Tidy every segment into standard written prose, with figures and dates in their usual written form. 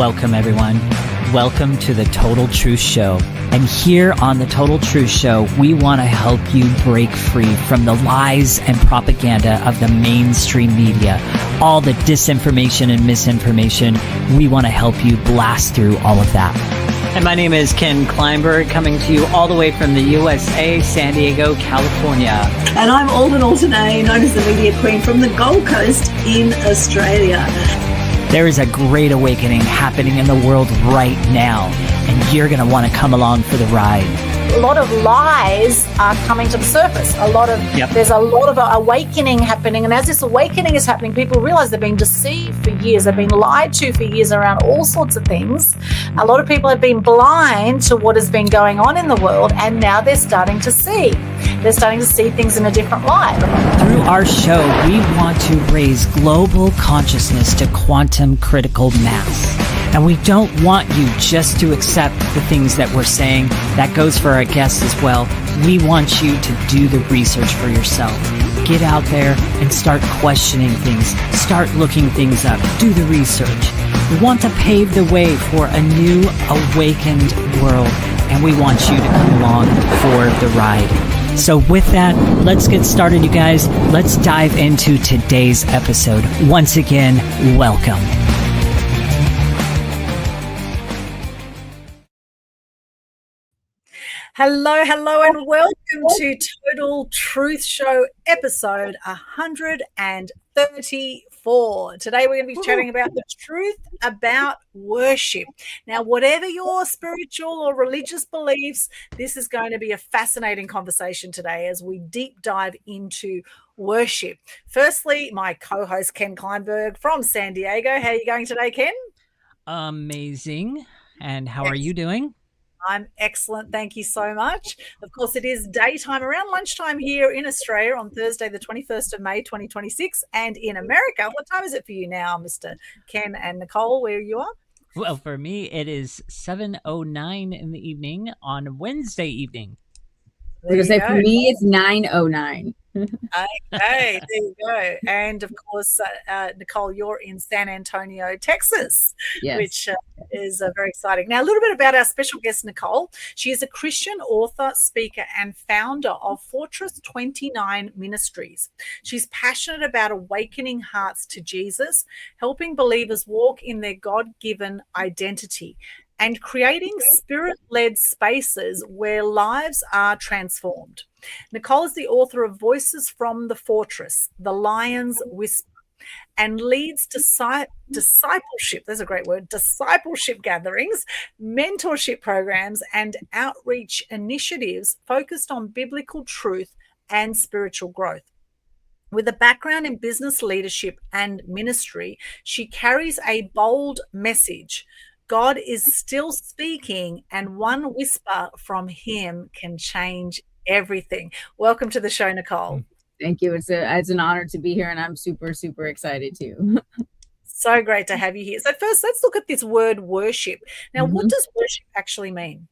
Welcome, everyone. Welcome to the Total Truth Show. And here on the Total Truth Show, we want to help you break free from the lies and propaganda of the mainstream media, all the disinformation and misinformation. We want to help you blast through all of that. And my name is Ken Kleinberg, coming to you all the way from the USA, San Diego, California. And I'm Aldwyn Altuney, known as the Media Queen from the Gold Coast in Australia. There is a great awakening happening in the world right now, and you're going to want to come along for the ride. A lot of lies are coming to the surface. There's a lot of awakening happening. And as this awakening is happening, people realize they're being deceived for years. They've been lied to for years around all sorts of things. A lot of people have been blind to what has been going on in the world, and now they're starting to see. They're starting to see things in a different light. Through our show, we want to raise global consciousness to quantum critical mass. And we don't want you just to accept the things that we're saying. That goes for our guests as well. We want you to do the research for yourself. Get out there and start questioning things. Start looking things up. Do the research. We want to pave the way for a new awakened world. And we want you to come along for the ride. So with that, let's get started, you guys. Let's dive into today's episode. Once again, welcome. Hello, and welcome to Total Truth Show episode 134. Today we're going to be chatting about the truth about worship. Now, whatever your spiritual or religious beliefs, this is going to be a fascinating conversation today as we deep dive into worship. Firstly, my co-host Ken Kleinberg from San Diego. How are you going today, Ken? Amazing. And how are you doing? I'm excellent. Thank you so much. Of course, it is daytime around lunchtime here in Australia on Thursday, the 21st of May, 2026. And in America, what time is it for you now, Mr. Ken and Nicole, where you are? Well, for me, it is 7:09 in the evening on Wednesday evening. I was going to say, for me, it's 9:09. Okay, there you go. And of course, Nicole, you're in San Antonio, Texas, Yes. which is very exciting. Now, a little bit about our special guest, Nicole. She is a Christian author, speaker, and founder of Fortress 29 Ministries. She's passionate about awakening hearts to Jesus, helping believers walk in their God-given identity, and creating spirit-led spaces where lives are transformed. Nicole is the author of Voices from the Fortress, The Lion's Whisper, and leads discipleship, there's a great word, discipleship gatherings, mentorship programs, and outreach initiatives focused on biblical truth and spiritual growth. With a background in business leadership and ministry, she carries a bold message. God is still speaking, and one whisper from him can change everything. Welcome to the show, Nicole. Thank you. It's an honor to be here, and I'm super, super excited too. So great to have you here. So first, let's look at this word worship. Now, what does worship actually mean?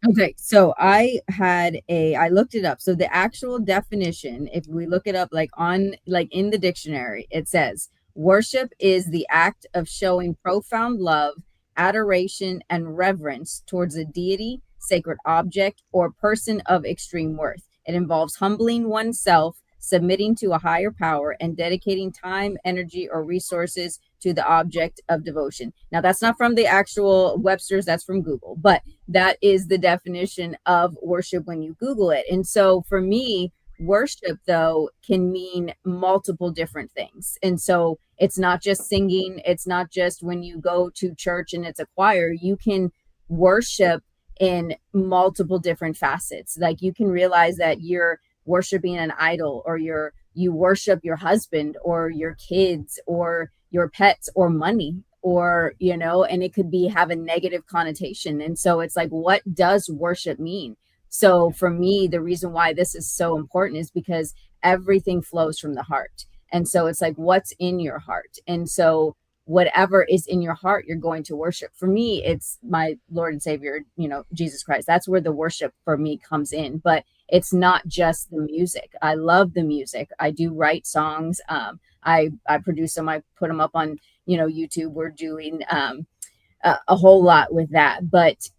Okay, so I looked it up. So the actual definition, if we look it up in the dictionary, it says worship is the act of showing profound love, adoration, and reverence towards a deity, sacred object, or person of extreme worth. It involves humbling oneself, submitting to a higher power, and dedicating time, energy, or resources to the object of devotion. Now, that's not from the actual Webster's, that's from Google, but that is the definition of worship when you Google it. And so for me, worship, though, can mean multiple different things. And so it's not just singing. It's not just when you go to church and it's a choir. You can worship in multiple different facets. Like you can realize that you're worshiping an idol, or you worship your husband or your kids or your pets or money, or, and it could have a negative connotation. And so it's like, what does worship mean? So for me, the reason why this is so important is because everything flows from the heart. And so it's like, what's in your heart? And so whatever is in your heart, you're going to worship. For me, it's my Lord and Savior, Jesus Christ. That's where the worship for me comes in. But it's not just the music. I love the music. I do write songs. I produce them. I put them up on, YouTube. We're doing a whole lot with that. But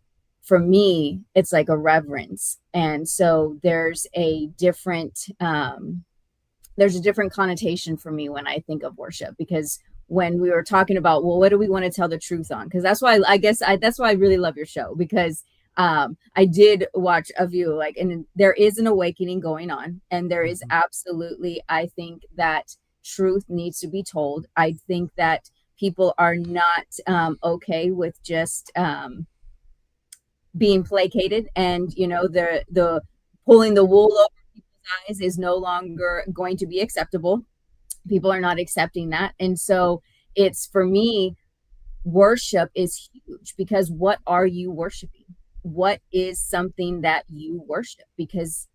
for me, it's like a reverence. And so there's a different connotation for me when I think of worship, because when we were talking about, well, what do we want to tell the truth on? Because that's why that's why I really love your show, because I did watch a few, like, and there is an awakening going on, and there is absolutely, I think that truth needs to be told. I think that people are not okay with just being placated, and the pulling the wool over people's eyes is no longer going to be acceptable. People are not accepting that. And so it's, for me, worship is huge, because what are you worshiping? What is something that you worship? Because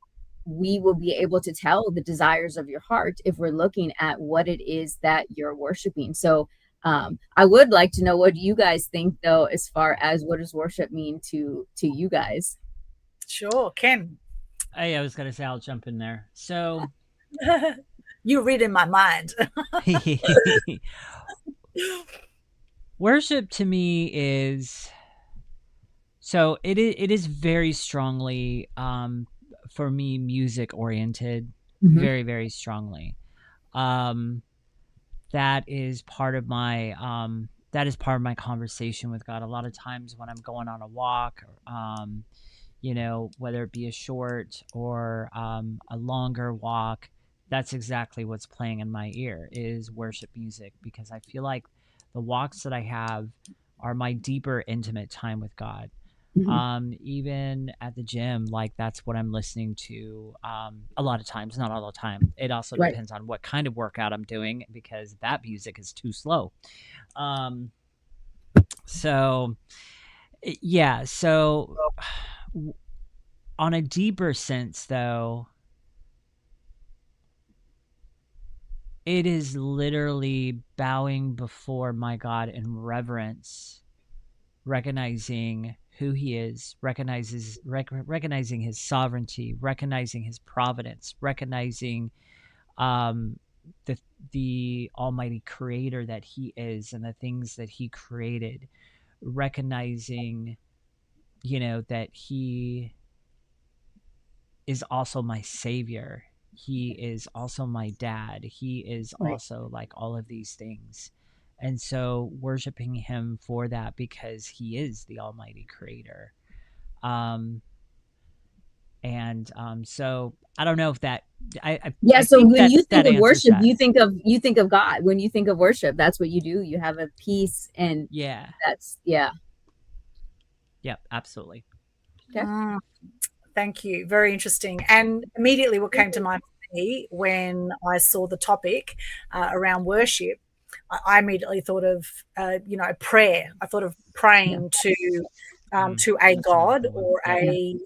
we will be able to tell the desires of your heart if we're looking at what it is that you're worshiping. So I would like to know, what do you guys think, though, as far as what does worship mean to you guys? Sure, Ken. I was going to say, I'll jump in there. So you read in my mind. Worship to me is, so it is very strongly, for me, music oriented, very, very strongly. That is part of my conversation with God. A lot of times when I'm going on a walk, whether it be a short or a longer walk, that's exactly what's playing in my ear is worship music, because I feel like the walks that I have are my deeper, intimate time with God. Even at the gym, like, that's what I'm listening to a lot of times, not all the time. It also depends on what kind of workout I'm doing, because that music is too slow. So on a deeper sense, though, it is literally bowing before my God in reverence, recognizing who he is, recognizing his sovereignty, recognizing his providence, recognizing the almighty creator that he is and the things that he created, recognizing that he is also my savior, he is also my dad, he is also like all of these things. And so worshiping him for that, because he is the almighty creator. So I don't know if that so when you think of worship, you think of God. When you think of worship, that's what you do. You have a peace, and that's absolutely. Okay. Thank you. Very interesting. And immediately what came to mind for me when I saw the topic around worship, I immediately thought of prayer. I thought of praying to a God or a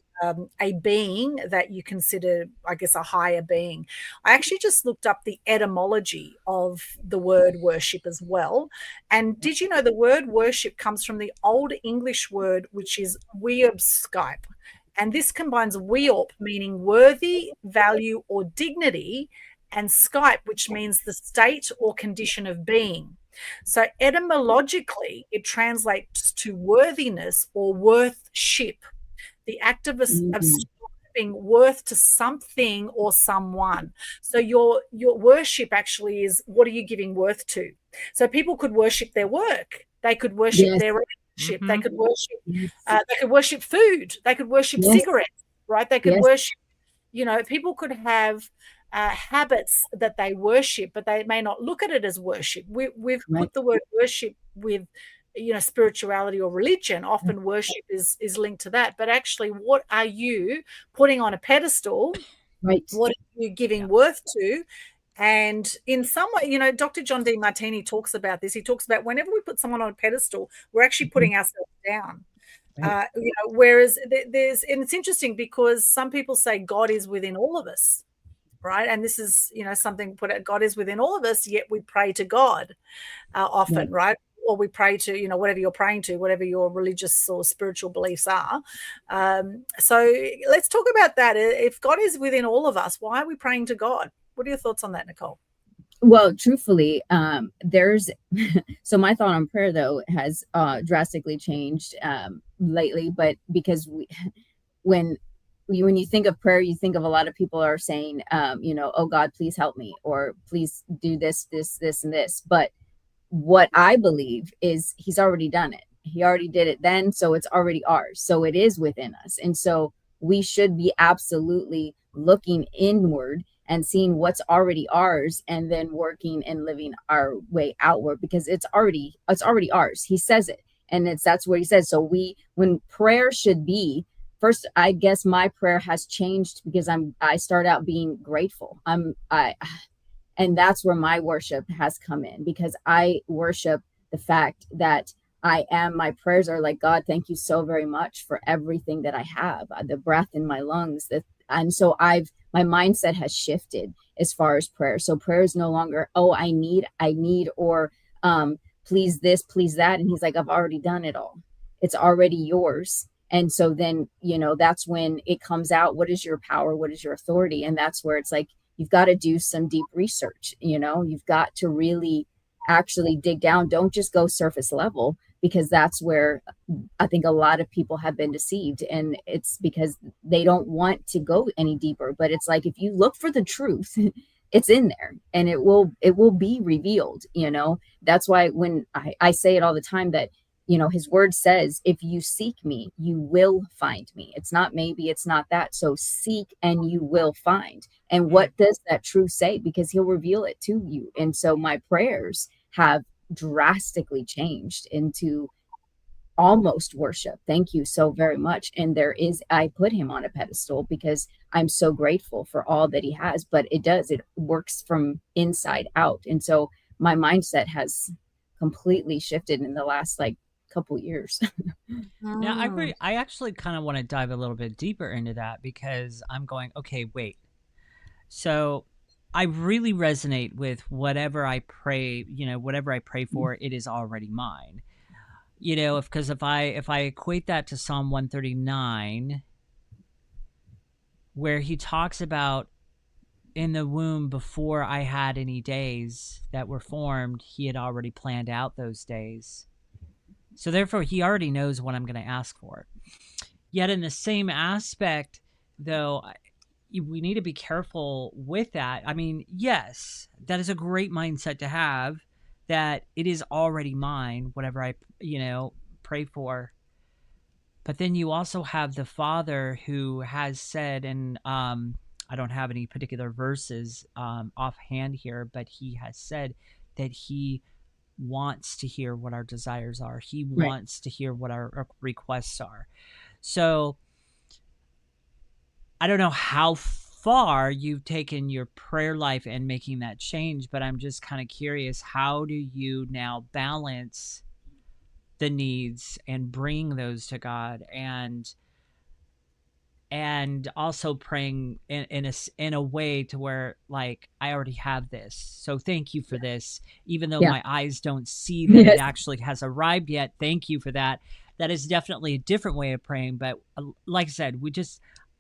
being that you consider, I guess, a higher being. I actually just looked up the etymology of the word worship as well. And did you know the word worship comes from the Old English word, which is weobskype. And this combines weop, meaning worthy, value, or dignity, and skype, which means the state or condition of being. So etymologically, it translates to worthiness or worthship, the act of ascribing worth to something or someone. So your worship actually is, what are you giving worth to? So people could worship their work. They could worship their relationship. They could worship food. They could worship cigarettes, right? They could worship, people could have habits that they worship, but they may not look at it as worship. We've put the word worship with, spirituality or religion. Often worship is linked to that. But actually, what are you putting on a pedestal? Right. What are you giving worth to? And in some way, Dr. John Demartini talks about this. He talks about whenever we put someone on a pedestal, we're actually putting ourselves down. Right. Whereas and it's interesting because some people say God is within all of us, right? And this is, something put out, God is within all of us, yet we pray to God often, right? Or we pray to, whatever you're praying to, whatever your religious or spiritual beliefs are. So let's talk about that. If God is within all of us, why are we praying to God? What are your thoughts on that, Nicole? Well, truthfully, there's so my thought on prayer though has drastically changed lately, but because when when you think of prayer, you think of a lot of people are saying, oh God, please help me, or please do this, and this. But what I believe is he's already done it. He already did it then, so it's already ours. So it is within us. And so we should be absolutely looking inward and seeing what's already ours and then working and living our way outward because it's already ours. He says it. And that's what he says. So when prayer should be first, I guess my prayer has changed because I start out being grateful. And that's where my worship has come in because I worship the fact that my prayers are like, God, thank you so very much for everything that I have, the breath in my lungs. And so my mindset has shifted as far as prayer. So prayer is no longer, oh, I need, or please this, please that. And he's like, I've already done it all. It's already yours. And so then, that's when it comes out. What is your power? What is your authority? And that's where it's like, you've got to do some deep research. You've got to really actually dig down. Don't just go surface level, because that's where I think a lot of people have been deceived. And it's because they don't want to go any deeper. But it's like, if you look for the truth, it's in there and it will be revealed. That's why when I say it all the time that, his word says, if you seek me, you will find me. It's not maybe, it's not that. So seek and you will find. And what does that truth say? Because he'll reveal it to you. And so my prayers have drastically changed into almost worship. Thank you so very much. And I put him on a pedestal because I'm so grateful for all that he has, but it works from inside out. And so my mindset has completely shifted in the last couple years. Now, I actually kind of want to dive a little bit deeper into that because I'm going, okay, wait. So I really resonate with whatever I pray, whatever I pray for, it is already mine. Because if I equate that to Psalm 139, where he talks about in the womb before I had any days that were formed, he had already planned out those days. So therefore, he already knows what I'm going to ask for. Yet in the same aspect, though, we need to be careful with that. I mean, yes, that is a great mindset to have, that it is already mine, whatever I, pray for. But then you also have the Father who has said, and I don't have any particular verses offhand here, but he has said that he wants to hear what our desires are. He wants to hear what our requests are. So I don't know how far you've taken your prayer life and making that change, but I'm just kind of curious, how do you now balance the needs and bring those to God and also praying in a way to where, like, I already have this, so thank you for this, even though my eyes don't see that it actually has arrived yet. Thank you for that. That is definitely a different way of praying. But like I said,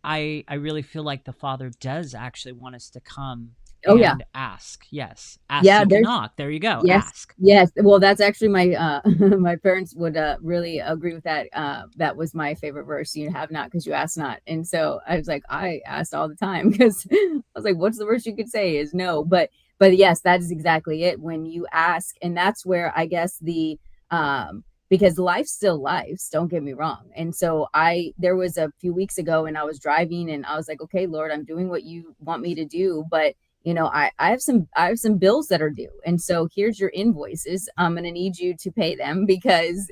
I really feel like the Father does actually want us to come and ask. Yes. Ask, you can knock. There you go. Ask. Yes. Well, that's actually my my parents would really agree with that. That was my favorite verse. You have not because you ask not. And so I was like, I asked all the time because I was like, what's the worst you could say is no. But yes, that is exactly it. When you ask, and that's where I guess because life's still life, don't get me wrong. And so there was a few weeks ago and I was driving and I was like, okay, Lord, I'm doing what you want me to do, but I have some bills that are due. And so here's your invoices. I'm going to need you to pay them because,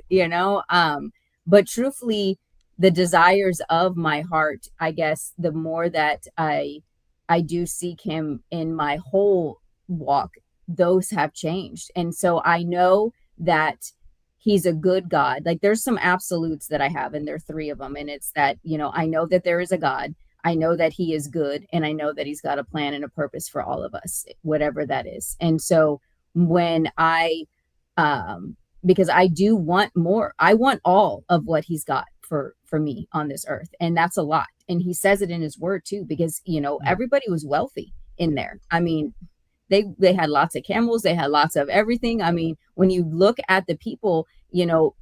but truthfully, the desires of my heart, I guess, the more that I do seek him in my whole walk, those have changed. And so I know that he's a good God. Like, there's some absolutes that I have, and there are 3 of them. And it's that, I know that there is a God. I know that he is good, and I know that he's got a plan and a purpose for all of us, whatever that is. And so when because I do want more, I want all of what he's got for me on this earth. And that's a lot. And he says it in his word too, because, everybody was wealthy in there. I mean, they had lots of camels, they had lots of everything. I mean, when you look at the people, you know,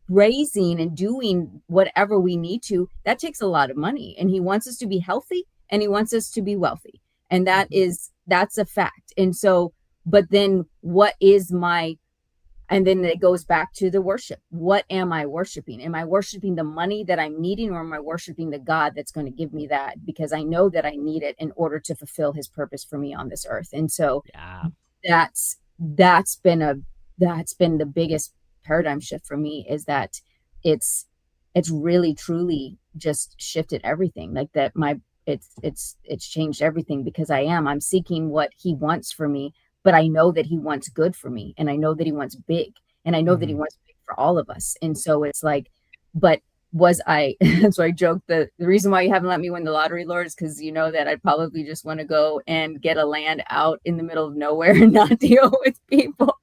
raising and doing whatever we need to, that takes a lot of money. And he wants us to be healthy and he wants us to be wealthy. And that's a fact. And so, but then what is my, and then it goes back to the worship. What am I worshiping? Am I worshiping the money that I'm needing, or am I worshiping the God that's going to give me that? Because I know that I need it in order to fulfill his purpose for me on this earth. And so that's been the biggest paradigm shift for me, is that it's really truly just shifted everything. Like that it's changed everything, because I'm seeking what he wants for me, but I know that he wants good for me, and I know that he wants big, and I know that he wants big for all of us. And so it's like, but was I, so I joked the reason why you haven't let me win the lottery, Lord, is because you know that I'd probably just want to go and get a land out in the middle of nowhere and not deal with people.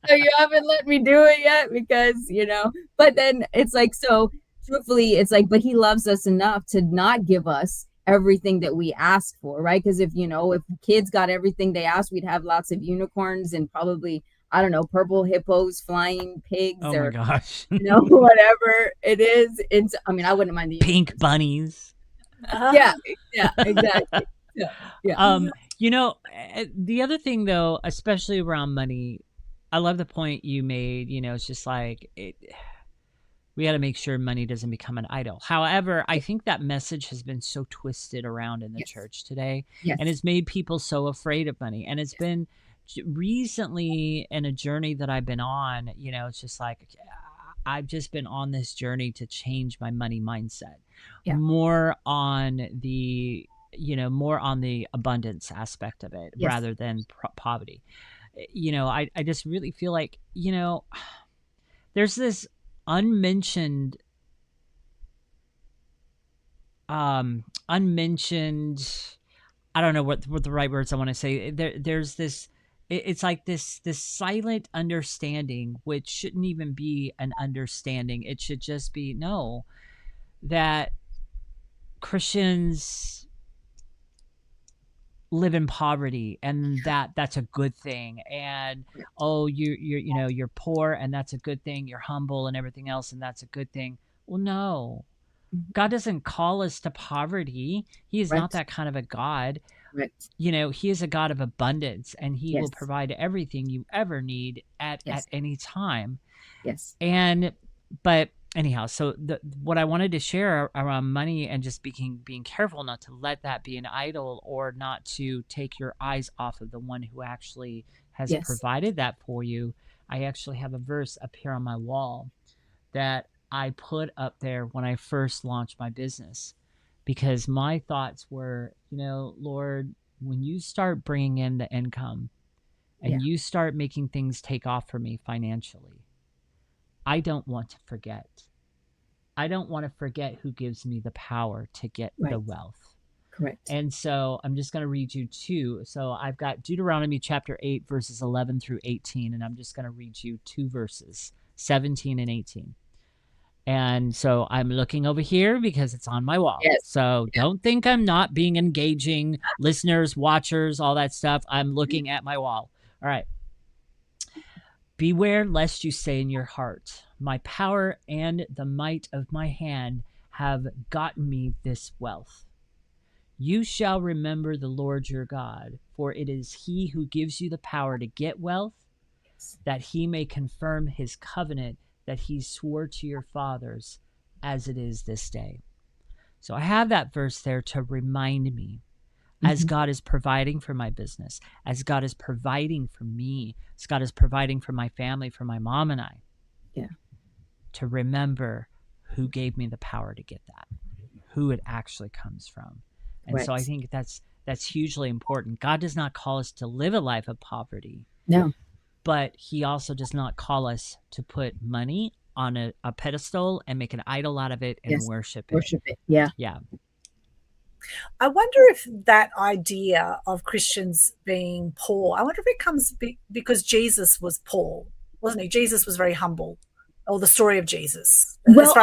So you haven't let me do it yet, because, you know, but then it's like, so truthfully, it's like, but he loves us enough to not give us everything that we ask for, right? Because if kids got everything they asked, we'd have lots of unicorns and probably, I don't know, purple hippos, flying pigs, my gosh, whatever it is. It's, I mean, I wouldn't mind the pink bunnies. Yeah, exactly. Yeah. You know, the other thing though, especially around money, I love the point you made. You know, it's just like we got to make sure money doesn't become an idol. However, I think that message has been so twisted around in the church today, and it's made people so afraid of money. And it's been recently in a journey that I've been on, you know, it's just like, I've just been on this journey to change my money mindset, more on the abundance aspect of it rather than poverty. You know, I just really feel like, you know, there's this unmentioned, I don't know what the right words I want to say. There's this, it's like this silent understanding, which shouldn't even be an understanding. It should just be, no, that Christians live in poverty, and that's a good thing. And you're poor, and that's a good thing. You're humble and everything else, and that's a good thing. Well, no, God doesn't call us to poverty. He is not that kind of a God. Right. You know, he is a God of abundance, and he will provide everything you ever need at any time. Yes. But anyhow, so what I wanted to share around money, and just being careful not to let that be an idol, or not to take your eyes off of the one who actually has provided that for you. I actually have a verse up here on my wall that I put up there when I first launched my business, because my thoughts were, you know, Lord, when you start bringing in the income and you start making things take off for me financially, I don't want to forget. I don't want to forget who gives me the power to get the wealth. Correct. And so I'm just going to read you two. So I've got Deuteronomy chapter 8, verses 11 through 18, and I'm just going to read you two verses, 17 and 18. And so I'm looking over here because it's on my wall. Yes. So don't think I'm not being engaging, listeners, watchers, all that stuff. I'm looking at my wall. All right. Beware lest you say in your heart, my power and the might of my hand have gotten me this wealth. You shall remember the Lord your God, for it is he who gives you the power to get wealth, that he may confirm his covenant that he swore to your fathers, as it is this day. So I have that verse there to remind me, as God is providing for my business, as God is providing for me, as God is providing for my family, for my mom and I, to remember who gave me the power to get that, who it actually comes from. And so I think that's hugely important. God does not call us to live a life of poverty. No. But he also does not call us to put money on a pedestal and make an idol out of it and worship it. Worship it. Yeah. Yeah. I wonder if that idea of Christians being poor, I wonder if it comes because Jesus was poor, wasn't he? Jesus was very humble, or the story of Jesus. Well,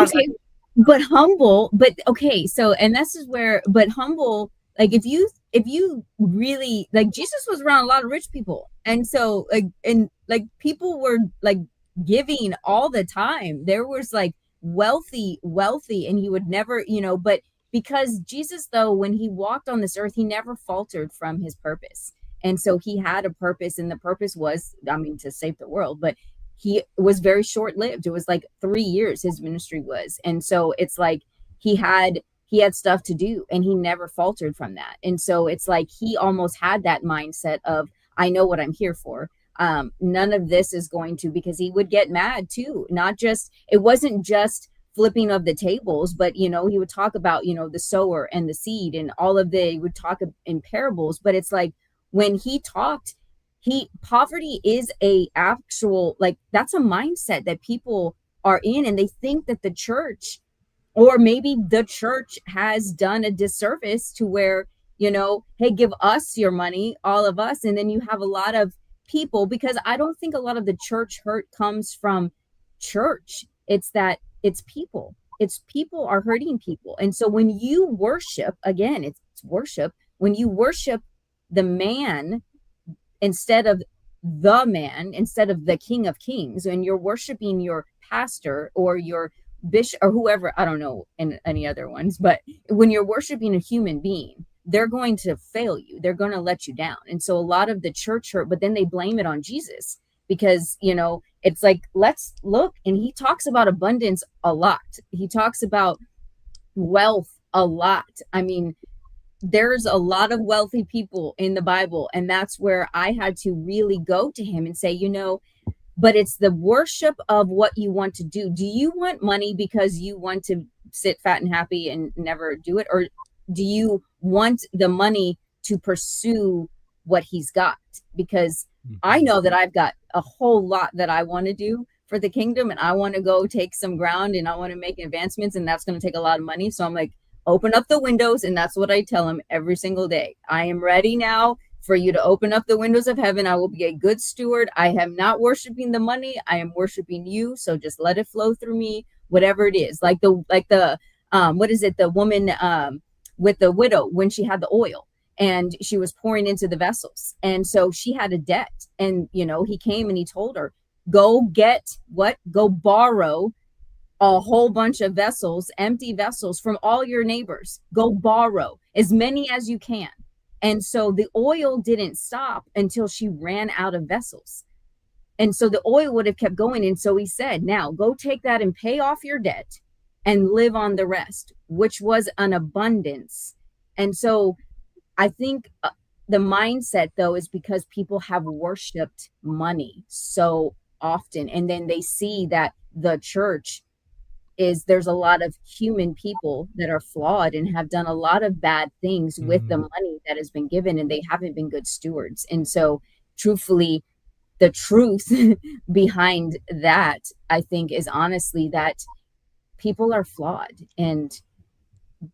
but humble, but okay. So, and this is where, but humble, like if you if you really like, Jesus was around a lot of rich people, and so like people were like giving all the time. There was like wealthy, and he would never, but because Jesus, though, when he walked on this earth, he never faltered from his purpose. And so he had a purpose, and the purpose was, to save the world, but he was very short-lived. It was like 3 years his ministry was. And so it's like he had stuff to do, and he never faltered from that. And so it's like he almost had that mindset of, I know what I'm here for. None of this is going to, because he would get mad too. It wasn't just flipping of the tables, but he would talk about the sower and the seed and all of he would talk in parables. But it's like when he talked, poverty is a actual, like, that's a mindset that people are in, and they think that the church, or maybe the church, has done a disservice to where, hey, give us your money, all of us. And then you have a lot of people, because I don't think a lot of the church hurt comes from church. It's that it's people are hurting people. And so when you worship, again, it's worship. When you worship the man instead of the King of Kings, and you're worshiping your pastor or your bishop or whoever, I don't know any other ones, but when you're worshiping a human being, they're going to fail you. They're going to let you down. And so a lot of the church hurt, but then they blame it on Jesus, because, it's like, let's look. And he talks about abundance a lot. He talks about wealth a lot. I mean, there's a lot of wealthy people in the Bible. And that's where I had to really go to him and say, but it's the worship of what you want to do. Do you want money because you want to sit fat and happy and never do it? Or do you want the money to pursue what he's got? Because I know that I've got a whole lot that I want to do for the kingdom, and I want to go take some ground, and I want to make advancements, and that's going to take a lot of money. So I'm like, open up the windows. And that's what I tell him every single day. I am ready now for you to open up the windows of heaven. I will be a good steward. I am not worshiping the money. I am worshiping you. So just let it flow through me, whatever it is. Like the what is it? The woman with the widow, when she had the oil and she was pouring into the vessels. And so she had a debt. And, he came and he told her, go borrow a whole bunch of vessels, empty vessels, from all your neighbors. Go borrow as many as you can. And so the oil didn't stop until she ran out of vessels. And so the oil would have kept going. And so he said, now go take that and pay off your debt and live on the rest, which was an abundance. And so I think the mindset, though, is because people have worshiped money so often. And then they see that the church there's a lot of human people that are flawed and have done a lot of bad things with the money that has been given, and they haven't been good stewards. And so truthfully, the truth behind that, I think, is honestly that people are flawed, and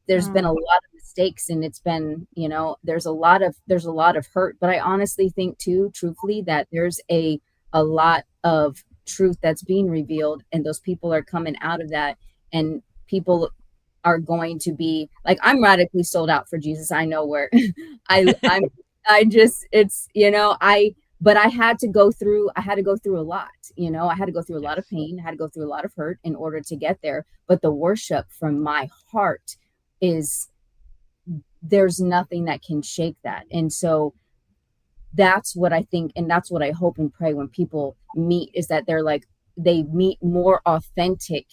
there's been a lot of mistakes, and it's been, there's a lot of hurt. But I honestly think too, truthfully, that there's a lot of truth that's being revealed, and those people are coming out of that, and people are going to be like, I'm radically sold out for Jesus. I know where but I had to go through a lot. I had to go through a lot of pain. I had to go through a lot of hurt in order to get there. But the worship from my heart there's nothing that can shake that. And so that's what I think, and that's what I hope and pray when people meet, is that they meet more authentic,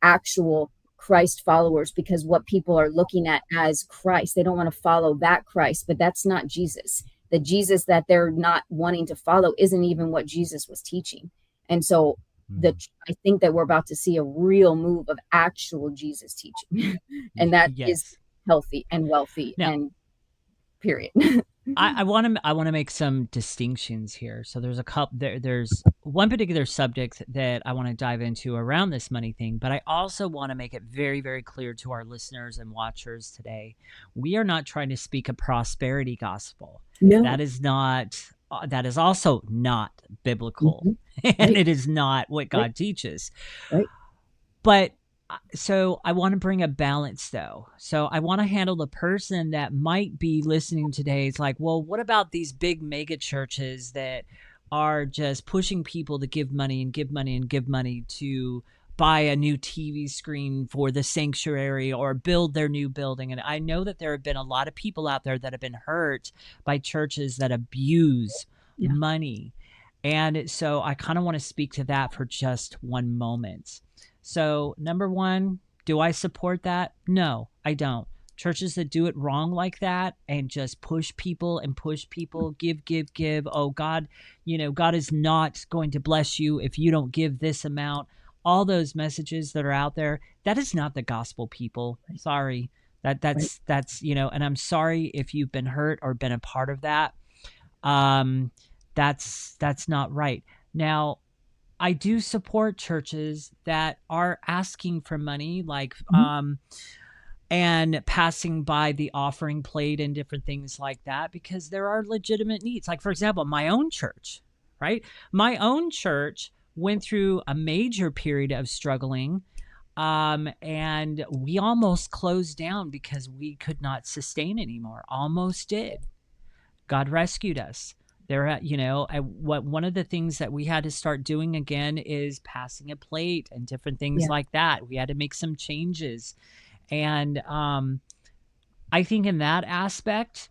actual Christ followers, because what people are looking at as Christ, they don't want to follow that Christ, but that's not Jesus. The Jesus that they're not wanting to follow isn't even what Jesus was teaching. And so I think that we're about to see a real move of actual Jesus teaching, and that is healthy and wealthy, and period. I want to make some distinctions here. So there's there's one particular subject that I want to dive into around this money thing, but I also want to make it very, very clear to our listeners and watchers today. We are not trying to speak a prosperity gospel. No. That is also not biblical, and it is not what God teaches. Right. But so I want to bring a balance though. So I want to handle the person that might be listening today. It's like, well, what about these big mega churches that are just pushing people to give money and give money and give money to buy a new TV screen for the sanctuary or build their new building? And I know that there have been a lot of people out there that have been hurt by churches that abuse money. And so I kind of want to speak to that for just one moment. So number one, do I support that? No, I don't. Churches that do it wrong like that and just push people and push people, give. Oh, God, God is not going to bless you if you don't give this amount. All those messages that are out there, that is not the gospel, people. Sorry. That's and I'm sorry if you've been hurt or been a part of that. That's not right. Now, I do support churches that are asking for money, like and passing by the offering plate and different things like that, because there are legitimate needs. Like, for example, my own church, right? My own church went through a major period of struggling, and we almost closed down because we could not sustain anymore. Almost did. God rescued us. One of the things that we had to start doing again is passing a plate and different things like that. We had to make some changes. And I think in that aspect,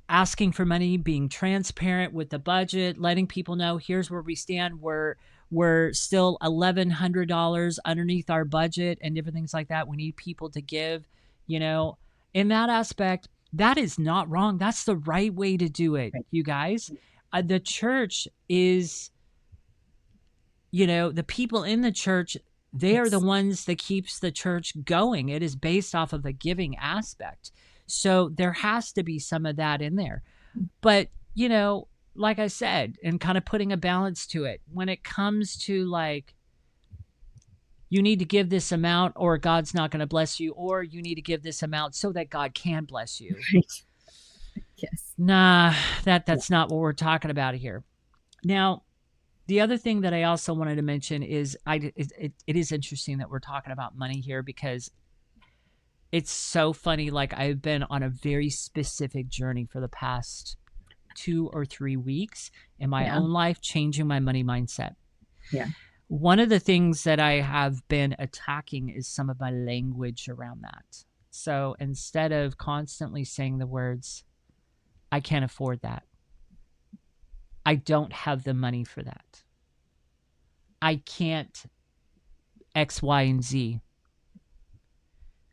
asking for money, being transparent with the budget, letting people know here's where we stand. We're still $1,100 underneath our budget and different things like that. We need people to give, in that aspect. That is not wrong. That's the right way to do it, you guys. The church is, the people in the church, they are the ones that keeps the church going. It is based off of a giving aspect. So there has to be some of that in there. But, like I said, and kind of putting a balance to it, when it comes to like, you need to give this amount or God's not going to bless you, or you need to give this amount so that God can bless you. Right. Yes. Nah, that's not what we're talking about here. Now, the other thing that I also wanted to mention is it is interesting that we're talking about money here, because it's so funny. Like, I've been on a very specific journey for the past 2 or 3 weeks in my own life, changing my money mindset. Yeah. One of the things that I have been attacking is some of my language around that. So instead of constantly saying the words, I can't afford that, I don't have the money for that, I can't X, Y, and Z.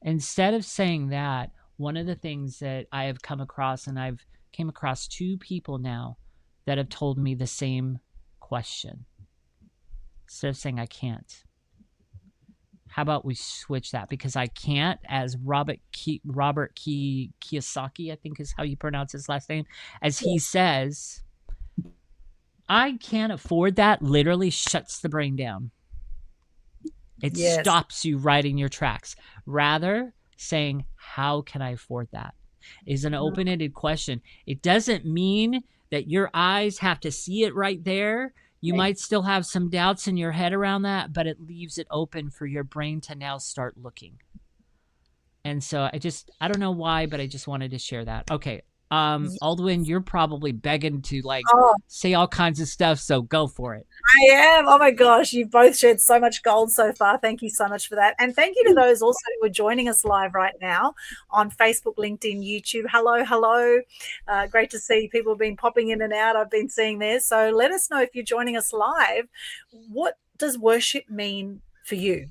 Instead of saying that, one of the things that I have come across, and I've came across 2 people now that have told me the same question. Instead of saying I can't, how about we switch that? Because I can't, as Robert Kiyosaki, I think is how you pronounce his last name, as he says, I can't afford that, literally shuts the brain down. It stops you right in your tracks. Rather, saying, how can I afford that, is an open-ended question. It doesn't mean that your eyes have to see it right there. You might still have some doubts in your head around that, but it leaves it open for your brain to now start looking. And so I don't know why, but I just wanted to share that. Okay. Aldwyn, you're probably begging to say all kinds of stuff, so go for it. I am. Oh my gosh, you've both shared so much gold so far. Thank you so much for that. And thank you to those also who are joining us live right now on Facebook, LinkedIn, YouTube. Hello. Great to see people have been popping in and out. I've been seeing there. So let us know if you're joining us live. What does worship mean for you?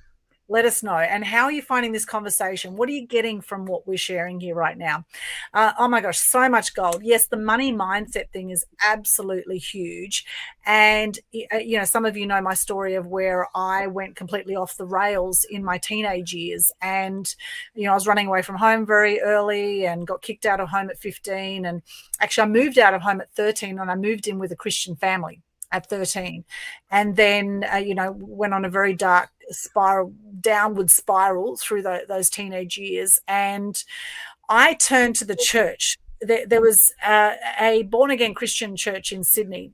Let us know. And how are you finding this conversation? What are you getting from what we're sharing here right now? Oh my gosh, so much gold. Yes, the money mindset thing is absolutely huge. And, some of you know my story of where I went completely off the rails in my teenage years. And, I was running away from home very early and got kicked out of home at 15. And actually, I moved out of home at 13 and I moved in with a Christian family at 13. And then, went on a very dark downward spiral through those teenage years. And I turned to the church. There was a born-again Christian church in Sydney.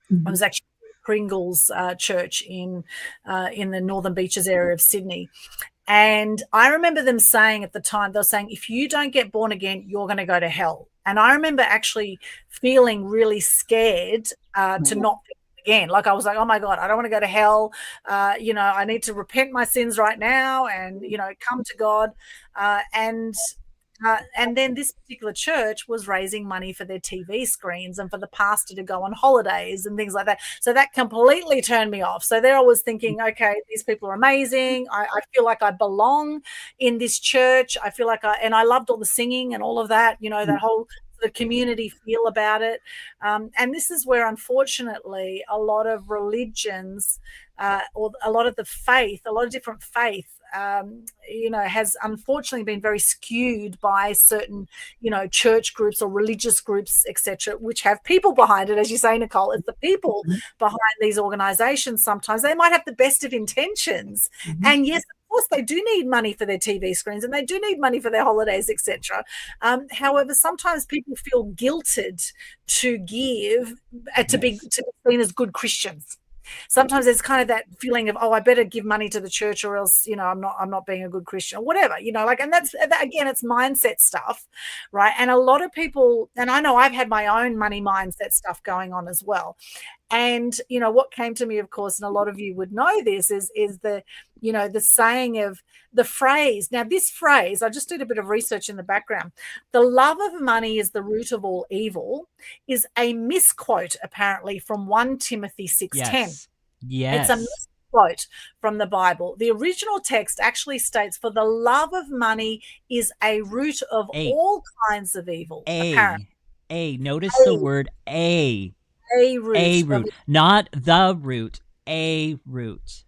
It was actually Pringles church in the Northern Beaches area of Sydney. And I remember them saying at the time, they were saying, if you don't get born again, you're going to go to hell. And I remember actually feeling really scared to not again. Like I was like, oh my God, I don't want to go to hell. I need to repent my sins right now and, come to God. And then this particular church was raising money for their TV screens and for the pastor to go on holidays and things like that. So that completely turned me off. So there I was thinking, okay, these people are amazing. I feel like I belong in this church. I feel like I loved all the singing and all of that, that whole the community feel about it. And this is where, unfortunately, a lot of religions or a lot of the faith, a lot of different faith, has unfortunately been very skewed by certain, church groups or religious groups, etc., which have people behind it. As you say, Nicole, it's the people behind these organizations. Sometimes they might have the best of intentions. And yes, of course, they do need money for their TV screens and they do need money for their holidays, etc. However, sometimes people feel guilted to give, to be seen as good Christians. Sometimes there's kind of that feeling of, oh, I better give money to the church or else, I'm not being a good Christian or whatever, and that's, again, it's mindset stuff, right? And a lot of people, and I know I've had my own money mindset stuff going on as well. And, what came to me, of course, and a lot of you would know this, is the, the saying of the phrase. Now, this phrase, I just did a bit of research in the background. The love of money is the root of all evil is a misquote, apparently, from 1 Timothy 6:10. Yes. It's a misquote from the Bible. The original text actually states, for the love of money is a root of all kinds of evil. Apparently. Notice the word a. A root. A root. Not the root. A root.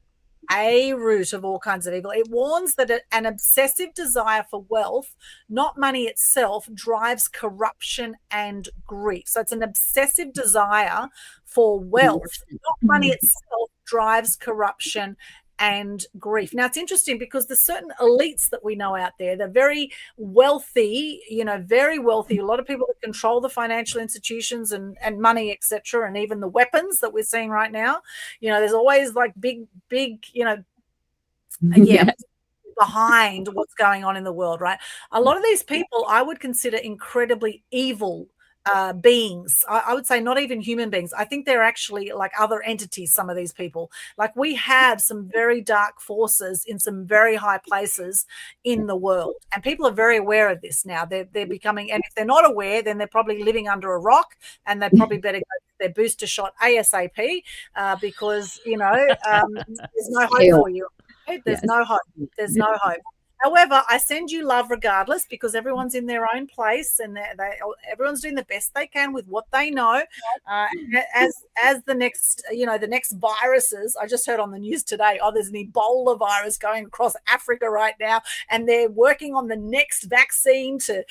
A root of all kinds of evil. It warns that an obsessive desire for wealth, not money itself, drives corruption and grief. So it's an obsessive desire for wealth, not money itself, drives corruption and grief. Now, it's interesting because there's certain elites that we know out there. They're very wealthy, very wealthy. A lot of people that control the financial institutions and money, etc., and even the weapons that we're seeing right now. There's always like big, behind what's going on in the world, right? A lot of these people I would consider incredibly evil beings. I would say not even human beings. I think they're actually like other entities, some of these people. Like we have some very dark forces in some very high places in the world. And people are very aware of this now. They're becoming, and if they're not aware, then they're probably living under a rock and they probably better go get their booster shot ASAP because, there's no hope for you. There's no hope. There's no hope. However, I send you love regardless because everyone's in their own place and everyone's doing the best they can with what they know. As the next, the next viruses, I just heard on the news today, there's an Ebola virus going across Africa right now, and they're working on the next vaccine to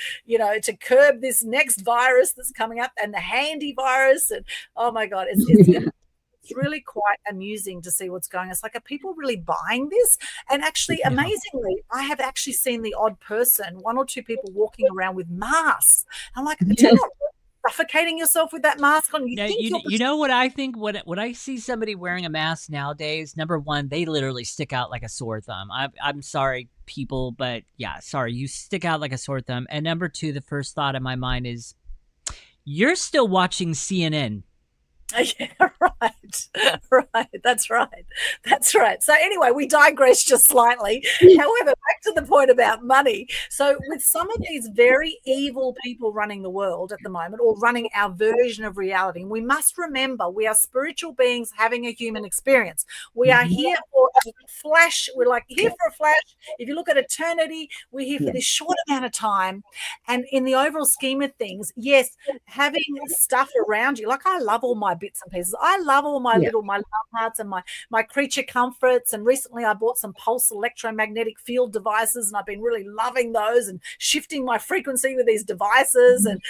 curb this next virus that's coming up, and the handy virus, and oh my God, it's really quite amusing to see what's going on. It's like, are people really buying this? And actually, amazingly, I have actually seen the odd person, 1 or 2 people walking around with masks. I'm like, do you not suffocating yourself with that mask on? You know what I think? When I see somebody wearing a mask nowadays, number one, they literally stick out like a sore thumb. I'm sorry, people, but yeah, sorry, you stick out like a sore thumb. And number two, the first thought in my mind is, you're still watching CNN. Yeah, right. That's right. So anyway, we digress just slightly. However, back to the point about money. So with some of these very evil people running the world at the moment, or running our version of reality, we must remember we are spiritual beings having a human experience. We are here for a flash. We're like here for a flash. If you look at eternity, we're here for this short amount of time. And in the overall scheme of things, yes, having stuff around you, like I love all my bits and pieces. I love all my my love hearts and my creature comforts. And recently I bought some pulse electromagnetic field devices, and I've been really loving those and shifting my frequency with these devices. And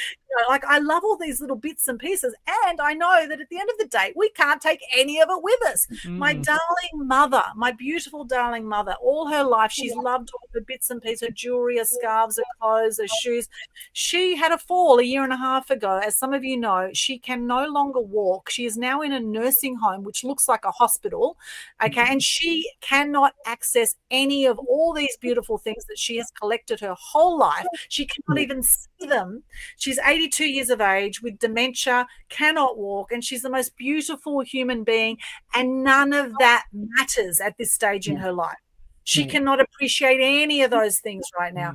like I love all these little bits and pieces. And I know that at the end of the day, we can't take any of it with us. My darling mother, my beautiful darling mother, all her life, she's loved all the bits and pieces, her jewelry, her scarves, her clothes, her shoes. She had a fall 1.5 years ago. As some of you know, she can no longer walk. She is now in a nursing home, which looks like a hospital. Okay. And she cannot access any of all these beautiful things that she has collected her whole life. She cannot even see them. She's 82 years of age with dementia, cannot walk, and she's the most beautiful human being. And none of that matters at this stage in her life. She cannot appreciate any of those things right now.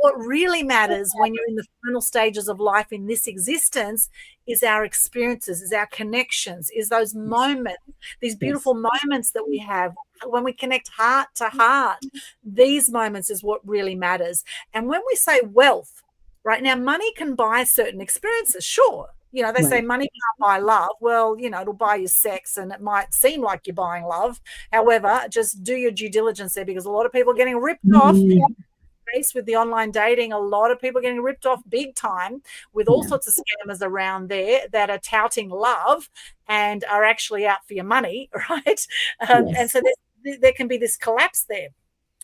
What really matters when you're in the final stages of life in this existence is our experiences, is our connections, is those moments, these beautiful moments that we have when we connect heart to heart. These moments is what really matters. And when we say wealth, right now, money can buy certain experiences, sure. You know, they say money can't buy love. Well, you know, it'll buy you sex and it might seem like you're buying love. However, just do your due diligence there, because a lot of people are getting ripped off with the online dating. A lot of people are getting ripped off big time with all sorts of scammers around there that are touting love and are actually out for your money, right? And so there can be this collapse there.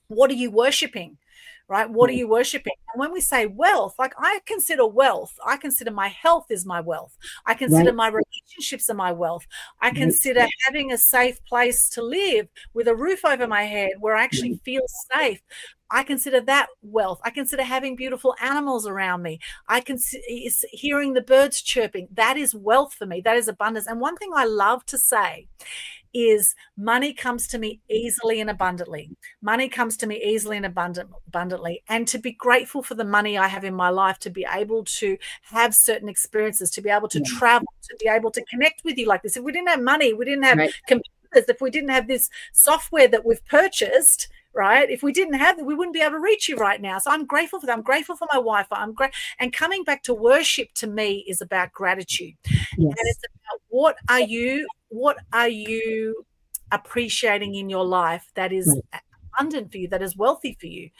What are you worshiping? Right? What are you worshiping? And when we say wealth, like I consider wealth, I consider my health is my wealth. I consider my relationships are my wealth. I consider having a safe place to live with a roof over my head where I actually feel safe. I consider that wealth. I consider having beautiful animals around me. I consider hearing the birds chirping. That is wealth for me. That is abundance. And one thing I love to say is money comes to me easily and abundantly. Money comes to me easily and abundantly. And to be grateful for the money I have in my life, to be able to have certain experiences, to be able to travel, to be able to connect with you like this. If we didn't have money, we didn't have computers, if we didn't have this software that we've purchased, right? If we didn't have that, we wouldn't be able to reach you right now. So I'm grateful for that. I'm grateful for my Wi-Fi. I'm great. And coming back to worship to me is about gratitude. And it's about what are you appreciating in your life that is abundant for you, that is wealthy for you,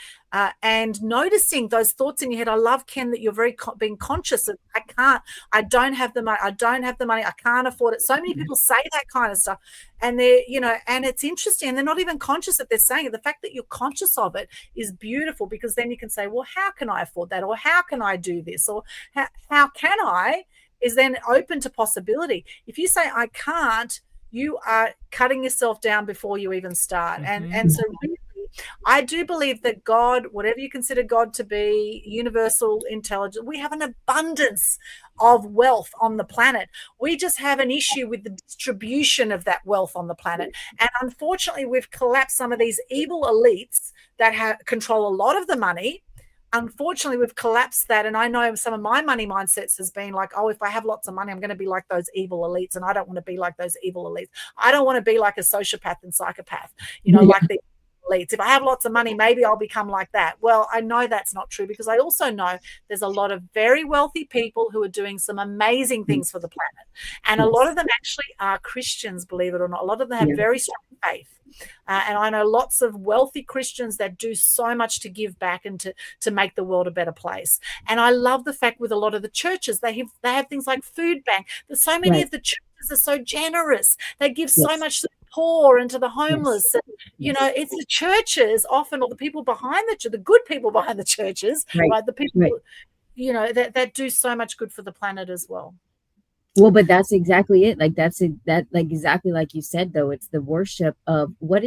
and noticing those thoughts in your head. I love, Ken, that you're very being conscious of, I don't have the money, I can't afford it. So many people say that kind of stuff, and they're, you know, and it's interesting, and they're not even conscious that they're saying it. The fact that you're conscious of it is beautiful, because then you can say, well, how can I afford that? Or how can I do this? Or how can I, is then open to possibility. If you say I can't, you are cutting yourself down before you even start. And so really, I do believe that God, whatever you consider God to be, universal intelligence, we have an abundance of wealth on the planet. We just have an issue with the distribution of that wealth on the planet. And unfortunately, we've collapsed some of these evil elites that control a lot of the money. Unfortunately, we've collapsed that. And I know some of my money mindsets has been like, oh, if I have lots of money, I'm going to be like those evil elites. And I don't want to be like those evil elites. I don't want to be like a sociopath and psychopath, you know, like the elites. If I have lots of money, maybe I'll become like that. Well, I know that's not true, because I also know there's a lot of very wealthy people who are doing some amazing things for the planet. And a lot of them actually are Christians, believe it or not. A lot of them have very strong faith. And I know lots of wealthy Christians that do so much to give back and to make the world a better place. And I love the fact with a lot of the churches, they have things like food bank. There's so many of the churches are so generous. They give so much to the poor and to the homeless. And, you know, it's the churches often, or the people behind the good people behind the churches, right? The people, you know, that do so much good for the planet as well. Well, but that's exactly it. Like exactly like you said, though, it's the worship of who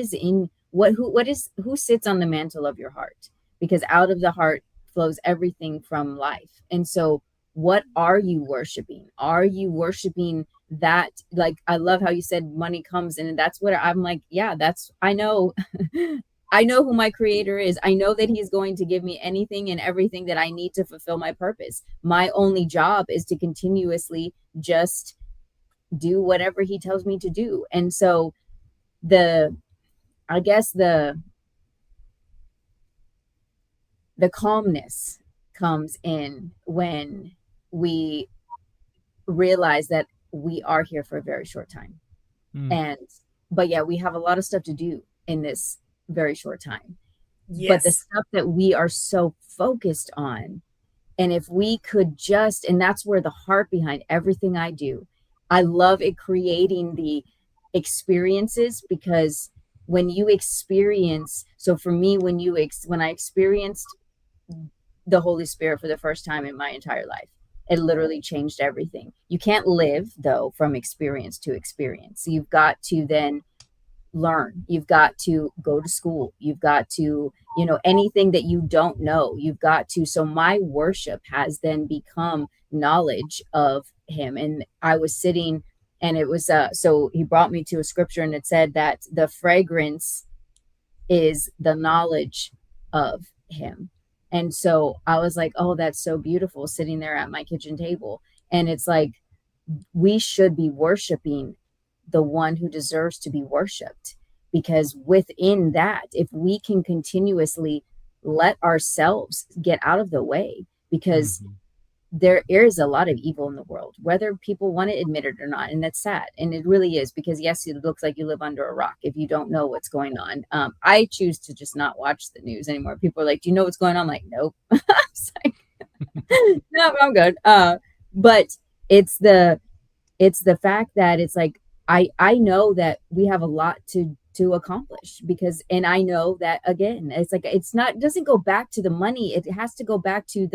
sits on the mantle of your heart, because out of the heart flows everything from life. And so what are you worshiping? Are you worshiping that? Like, I love how you said money comes in, and that's what I'm like, yeah, I know. I know who my creator is. I know that he's going to give me anything and everything that I need to fulfill my purpose. My only job is to continuously just do whatever he tells me to do. And so the calmness comes in when we realize that we are here for a very short time. But yeah, we have a lot of stuff to do in this very short time. But the stuff that we are so focused on, and if we could just, and that's where the heart behind everything I do, I love it, creating the experiences, because when you experience, so for me, when I experienced the Holy Spirit for the first time in my entire life, It literally changed everything. You can't live though from experience to experience. You've got to then learn. You've got to go to school. You've got to, anything that you don't know, you've got to. So my worship has then become knowledge of him. And I was sitting, and it was, so he brought me to a scripture, and it said that the fragrance is the knowledge of him. And so I was like, oh, that's so beautiful, sitting there at my kitchen table. And it's like, we should be worshiping the one who deserves to be worshiped, because within that, if we can continuously let ourselves get out of the way, because there is a lot of evil in the world, whether people want to admit it or not. And that's sad. And it really is, because yes, it looks like you live under a rock if you don't know what's going on. I choose to just not watch the news anymore. People are like, do you know what's going on? I'm like, nope. Like, no, I'm good. But it's the fact that it's like, I know that we have a lot to accomplish, because, and I know that, again, it's like, it doesn't go back to the money. It has to go back to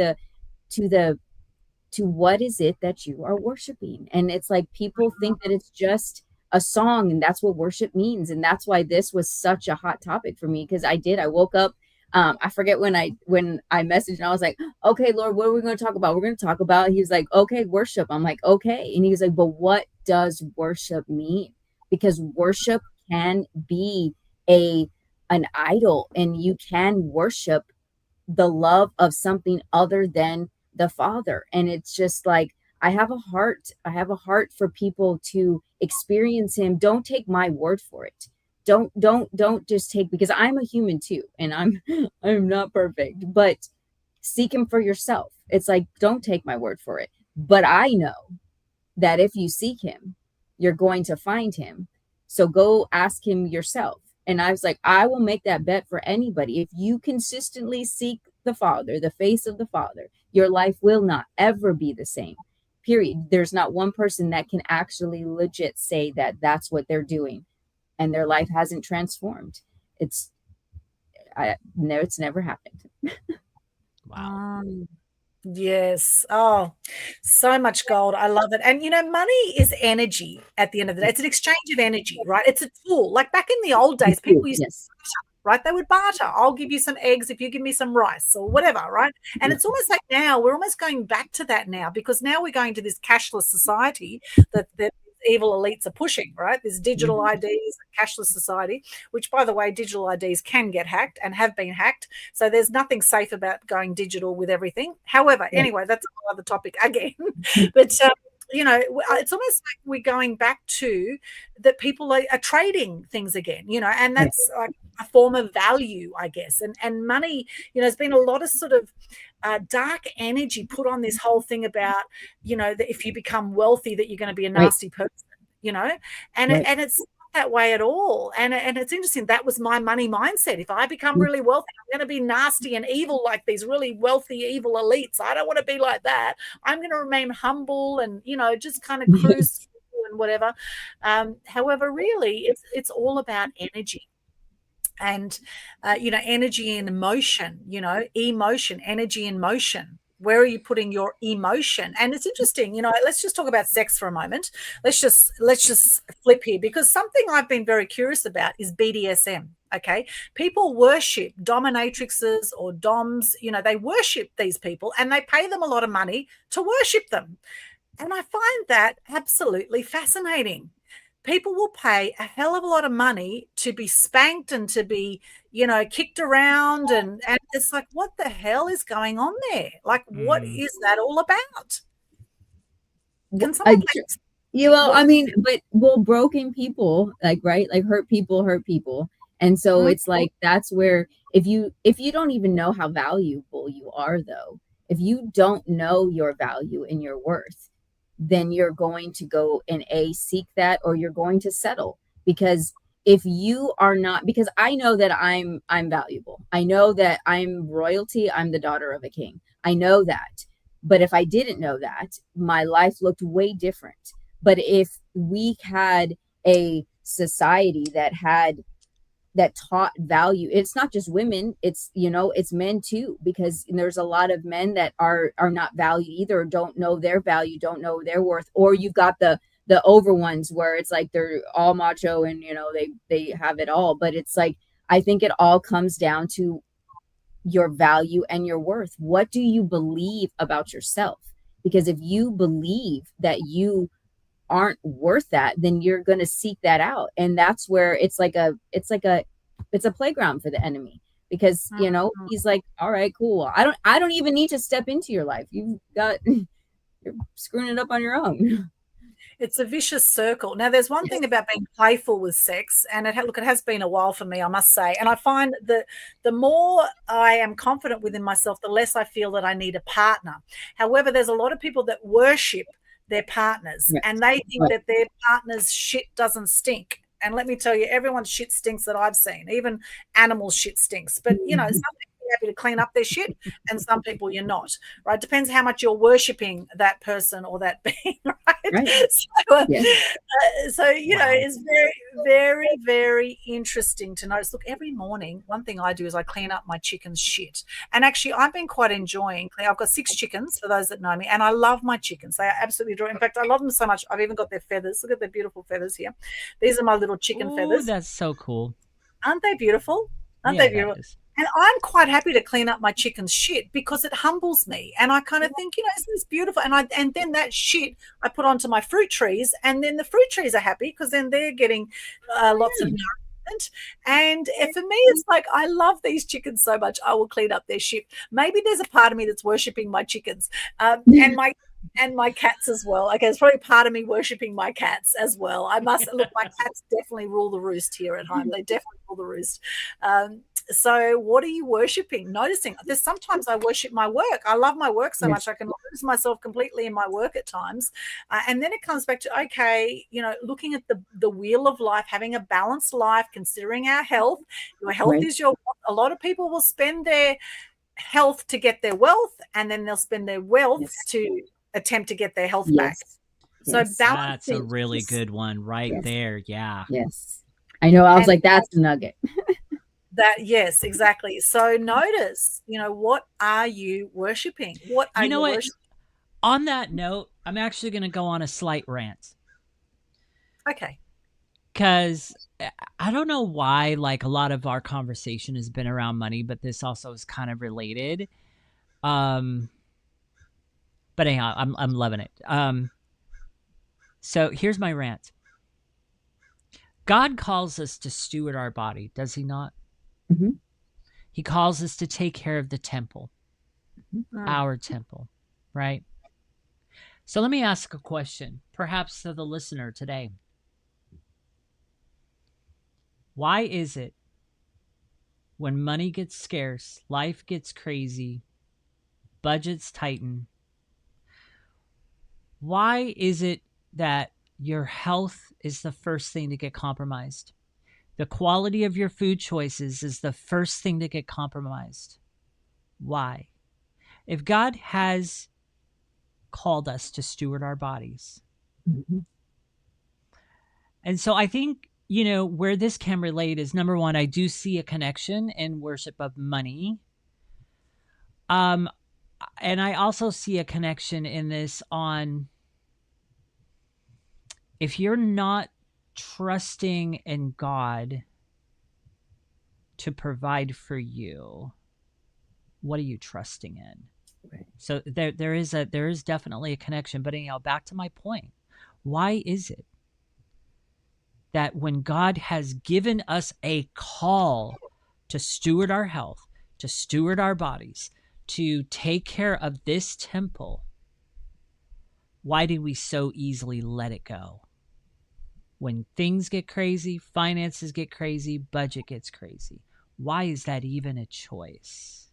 what is it that you are worshiping. And it's like, people think that it's just a song, and that's what worship means. And that's why this was such a hot topic for me, because I woke up, I forget when I messaged, and I was like, okay, Lord, what are we going to talk about? We're going to talk about, he was like, okay, worship. I'm like, okay. And he was like, but what does worship mean? Because worship can be an idol, and you can worship the love of something other than the Father. And it's just like, I have a heart for people to experience him. Don't take my word for it. Don't just take, because I'm a human too, and I'm not perfect, but seek him for yourself. It's like, don't take my word for it. But I know that if you seek him, you're going to find him. So go ask him yourself. And I was like, I will make that bet for anybody. If you consistently seek the Father, the face of the Father, your life will not ever be the same. Period. There's not one person that can actually legit say that that's what they're doing and their life hasn't transformed. It's never happened. Wow. Yes. Oh, so much gold. I love it. And, money is energy at the end of the day. It's an exchange of energy, right? It's a tool. Like back in the old days, people used to barter, right? They would barter. I'll give you some eggs if you give me some rice or whatever, right? And it's almost like now we're almost going back to that now, because now we're going to this cashless society that evil elites are pushing, right? This digital IDs, cashless society, which, by the way, digital IDs can get hacked and have been hacked. So there's nothing safe about going digital with everything. However, anyway, that's a whole other topic again. But, it's almost like we're going back to that people are trading things again, and that's like a form of value, I guess. And money, there's been a lot of sort of dark energy put on this whole thing about, that if you become wealthy, that you're going to be a nasty person, and it's not that way at all. And it's interesting. That was my money mindset. If I become really wealthy, I'm going to be nasty and evil like these really wealthy, evil elites. I don't want to be like that. I'm going to remain humble and, just kind of cruise through and whatever. However, really, it's all about energy. And, energy and emotion, emotion, energy and motion. Where are you putting your emotion? And it's interesting, let's just talk about sex for a moment. Let's just flip here, because something I've been very curious about is BDSM. Okay. People worship dominatrixes or doms, they worship these people and they pay them a lot of money to worship them. And I find that absolutely fascinating. People will pay a hell of a lot of money to be spanked and to be, kicked around. And it's like, what the hell is going on there? Like, what is that all about? Can someone broken people, like, right? Like hurt people. And so it's like, that's where, if you don't even know how valuable you are, though, if you don't know your value and your worth, then you're going to go and seek that, or you're going to settle. Because if you are not, because I know that I'm valuable. I know that I'm royalty. I'm the daughter of a king. I know that. But if I didn't know that, my life looked way different. But if we had a society that had that taught value. It's not just women, it's, you know, it's men too, because there's a lot of men that are not valued either, or don't know their value, don't know their worth. Or you've got the over ones where it's like they're all macho and, you know, they have it all. But it's like, I think it all comes down to your value and your worth. What do you believe about yourself? Because if you believe that you aren't worth that, then you're going to seek that out. And that's where it's a playground for the enemy, because, you know, he's like, all right, cool. I don't even need to step into your life. You're screwing it up on your own. It's a vicious circle. Now, there's one thing about being playful with sex, and it has been a while for me, I must say. And I find that the more I am confident within myself, the less I feel that I need a partner. However, there's a lot of people that worship their partners, and they think that their partner's shit doesn't stink. And let me tell you, everyone's shit stinks that I've seen. Even animals' shit stinks. But, you know, some people are happy to clean up their shit, and some people you're not, right? Depends how much you're worshipping that person or that being, right? So, you know, it's very, very, very interesting to notice. Look, every morning, one thing I do is I clean up my chicken's shit. And actually, I've been quite enjoying. I've got 6 chickens, for those that know me, and I love my chickens. They are absolutely adorable. In fact, I love them so much, I've even got their feathers. Look at their beautiful feathers here. These are my little chicken feathers. That's so cool. Aren't they beautiful? Aren't they beautiful? And I'm quite happy to clean up my chicken's shit because it humbles me. And I kind of think, you know, isn't this beautiful? And then that shit I put onto my fruit trees, and then the fruit trees are happy because then they're getting lots of nourishment. And for me, it's like, I love these chickens so much, I will clean up their shit. Maybe there's a part of me that's worshipping my chickens and my cats as well. Okay, there's probably part of me worshipping my cats as well. I must look, my cats definitely rule the roost here at home. They definitely rule the roost. So what are you worshipping? Noticing there's sometimes I worship my work. I love my work so much I can lose myself completely in my work at times. And then it comes back to, okay, you know, looking at the wheel of life, having a balanced life, considering our health. Your health is your wealth. A lot of people will spend their health to get their wealth, and then they'll spend their wealth to attempt to get their health back. So balance. That's a really good one right there. Yeah. Yes. I know. I was like, that's a nugget. Yes, exactly. So notice, you know, what are you worshiping? What are you worshiping? On that note, I'm actually going to go on a slight rant. Okay. Because I don't know why, like, a lot of our conversation has been around money, but this also is kind of related. But anyhow, I'm loving it. So here's my rant. God calls us to steward our body, does he not? Mm-hmm. He calls us to take care of the temple, our temple, right? So let me ask a question, perhaps to the listener today. Why is it when money gets scarce, life gets crazy, budgets tighten, why is it that your health is the first thing to get compromised? The quality of your food choices is the first thing to get compromised. Why? If God has called us to steward our bodies. And so I think, you know, where this can relate is, number one, I do see a connection in worship of money. And I also see a connection in this on, if you're not trusting in God to provide for you, what are you trusting in? Right. So there is definitely a connection. But anyhow, back to my point. Why is it that when God has given us a call to steward our health, to steward our bodies, to take care of this temple, why do we so easily let it go? When things get crazy, finances get crazy, budget gets crazy. Why is that even a choice?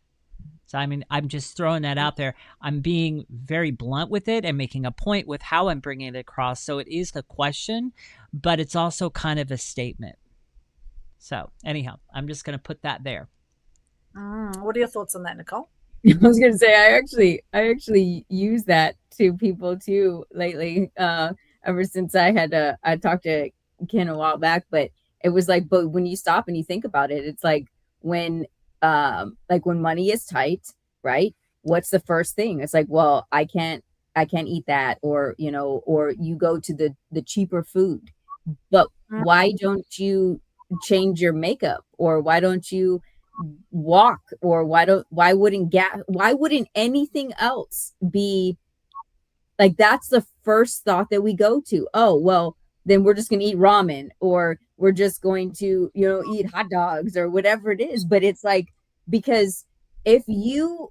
So, I mean, I'm just throwing that out there. I'm being very blunt with it and making a point with how I'm bringing it across. So it is the question, but it's also kind of a statement. So anyhow, I'm just going to put that there. What are your thoughts on that, Nicole? I was going to say, I actually use that to people too lately. Ever since I talked to Ken a while back, but It was like, but when you stop and you think about it, it's when money is tight, right? What's the first thing? It's like, well, I can't eat that, or or you go to the cheaper food. But why don't you change your makeup, or why don't you walk, or why wouldn't anything else be like? That's the first thought that we go to. Oh, well, then we're just going to eat ramen, or we're just going to eat hot dogs, or whatever it is. But it's like, because if you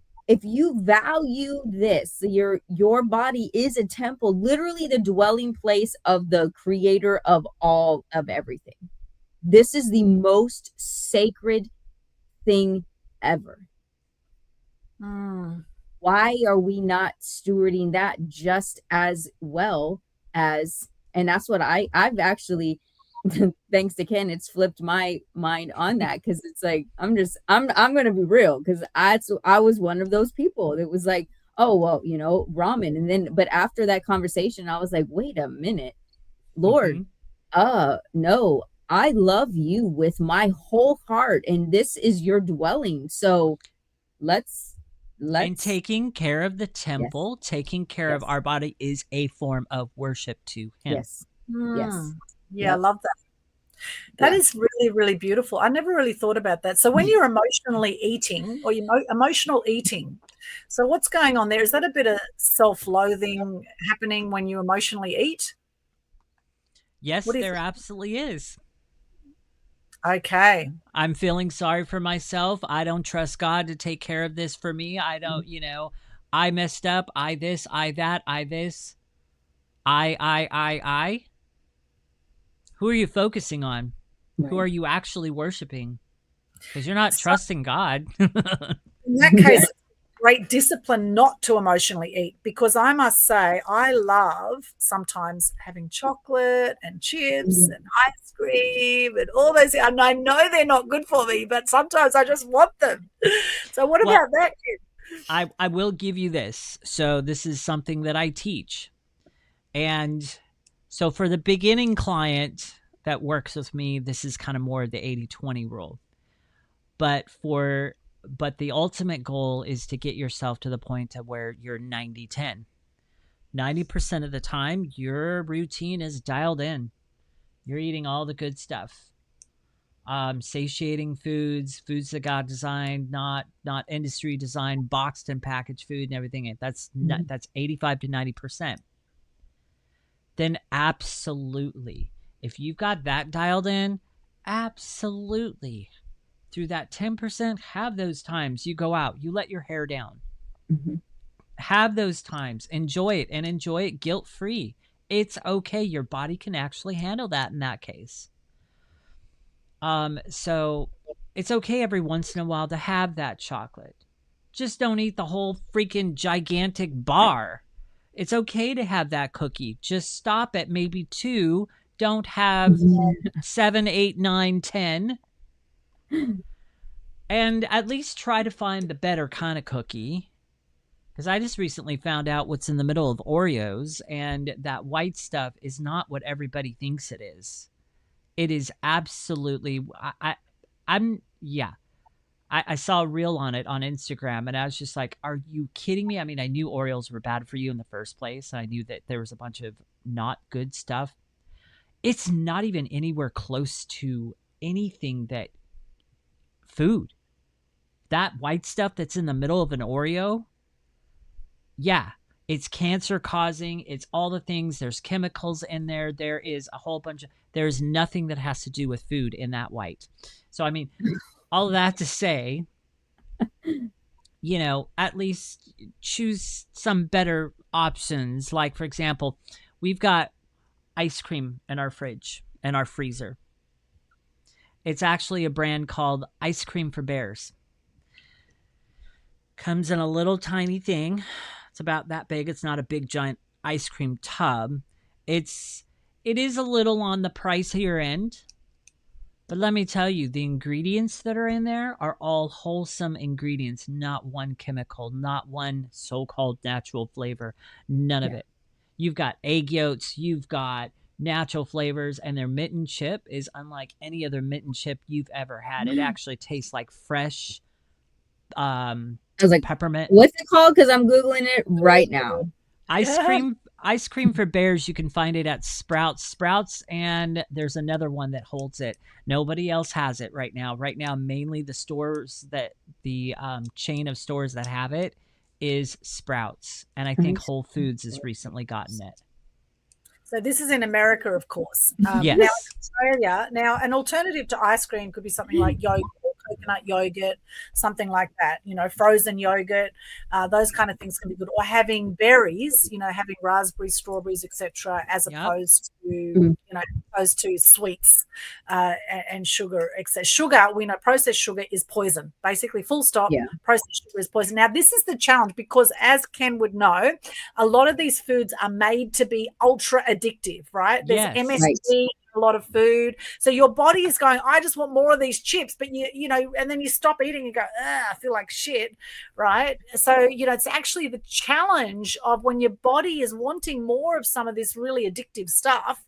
value this, your body is a temple, literally the dwelling place of the creator of all of everything. This is the most sacred thing ever. Why are we not stewarding that just as well as? And that's what I've actually, thanks to Ken, it's flipped my mind on that, because it's like, I'm gonna be real, because I was one of those people that was like, oh well, ramen. And then, but after that conversation, I was like, wait a minute, Lord, no, I love you with my whole heart, and this is your dwelling. So let's and taking care of the temple, yes. taking care yes. of our body is a form of worship to him. Yes. Yes. Yeah, I love that. That is really, really beautiful. I never really thought about that. So when you're emotionally eating, or emotional eating, so what's going on there? Is that a bit of self-loathing happening when you emotionally eat? Yes, there absolutely is. Okay. I'm feeling sorry for myself. I don't trust God to take care of this for me. I don't, I messed up. I this, I that, I this. I. Who are you focusing on? Right. Who are you actually worshiping? Because you're not trusting God. In that case, great discipline not to emotionally eat, because I must say I love sometimes having chocolate and chips and ice cream and all those. And I know they're not good for me, but sometimes I just want them. So what about that, kid? I will give you this. So this is something that I teach. And so for the beginning client that works with me, this is kind of more the 80-20 rule. But the ultimate goal is to get yourself to the point of where you're 90-10. 90% of the time, your routine is dialed in. You're eating all the good stuff. Satiating foods that God designed, not industry designed, boxed and packaged food and everything. That's 85 to 90%. Then absolutely, if you've got that dialed in, absolutely. Through that 10%, have those times you go out, you let your hair down. Have those times, enjoy it, and enjoy it guilt-free. It's okay. Your body can actually handle that in that case. So it's okay every once in a while to have that chocolate. Just don't eat the whole freaking gigantic bar. It's okay to have that cookie. Just stop at maybe 2. Don't have 7, 8, 9, 10. And at least try to find the better kind of cookie. Because I just recently found out what's in the middle of Oreos, and that white stuff is not what everybody thinks it is. It is absolutely, I saw a reel on it on Instagram, and I was just like, are you kidding me? I mean, I knew Oreos were bad for you in the first place. And I knew that there was a bunch of not good stuff. It's not even anywhere close to anything that food. That white stuff that's in the middle of an Oreo, yeah, it's cancer causing. It's all the things. There's chemicals in there. There is a whole bunch of, there's nothing that has to do with food in that white. So, I mean, all of that to say, at least choose some better options. Like, for example, we've got ice cream in our fridge and our freezer. It's actually a brand called Ice Cream for Bears. Comes in a little tiny thing. It's about that big. It's not a big giant ice cream tub. It is a little on the pricier end. But let me tell you, the ingredients that are in there are all wholesome ingredients, not one chemical, not one so-called natural flavor, none of it. You've got egg yolks, you've got natural flavors, and their mint and chip is unlike any other mint and chip you've ever had. It actually tastes like fresh I was like, peppermint. What's it called? Because I'm Googling it right now. Ice cream for bears. You can find it at Sprouts, and there's another one that holds it. Nobody else has it right now. Mainly the stores that the chain of stores that have it is Sprouts, and I think Whole Foods has recently gotten it. So this is in America, of course. Yes. Now, in Australia, an alternative to ice cream could be something like yogurt, or coconut yogurt, something like that. Frozen yogurt, those kind of things can be good. Or having berries, having raspberries, strawberries, etc., as opposed to opposed to sweets and sugar. Etc. Sugar, we know processed sugar is poison. Basically, full stop. Yeah. Processed sugar is poison. Now, this is the challenge because, as Ken would know, a lot of these foods are made to be ultra addictive, right? There's MSG, a lot of food. So your body is going, I just want more of these chips, but and then you stop eating and go, I feel like shit, right? So, it's actually the challenge of when your body is wanting more of some of this really addictive stuff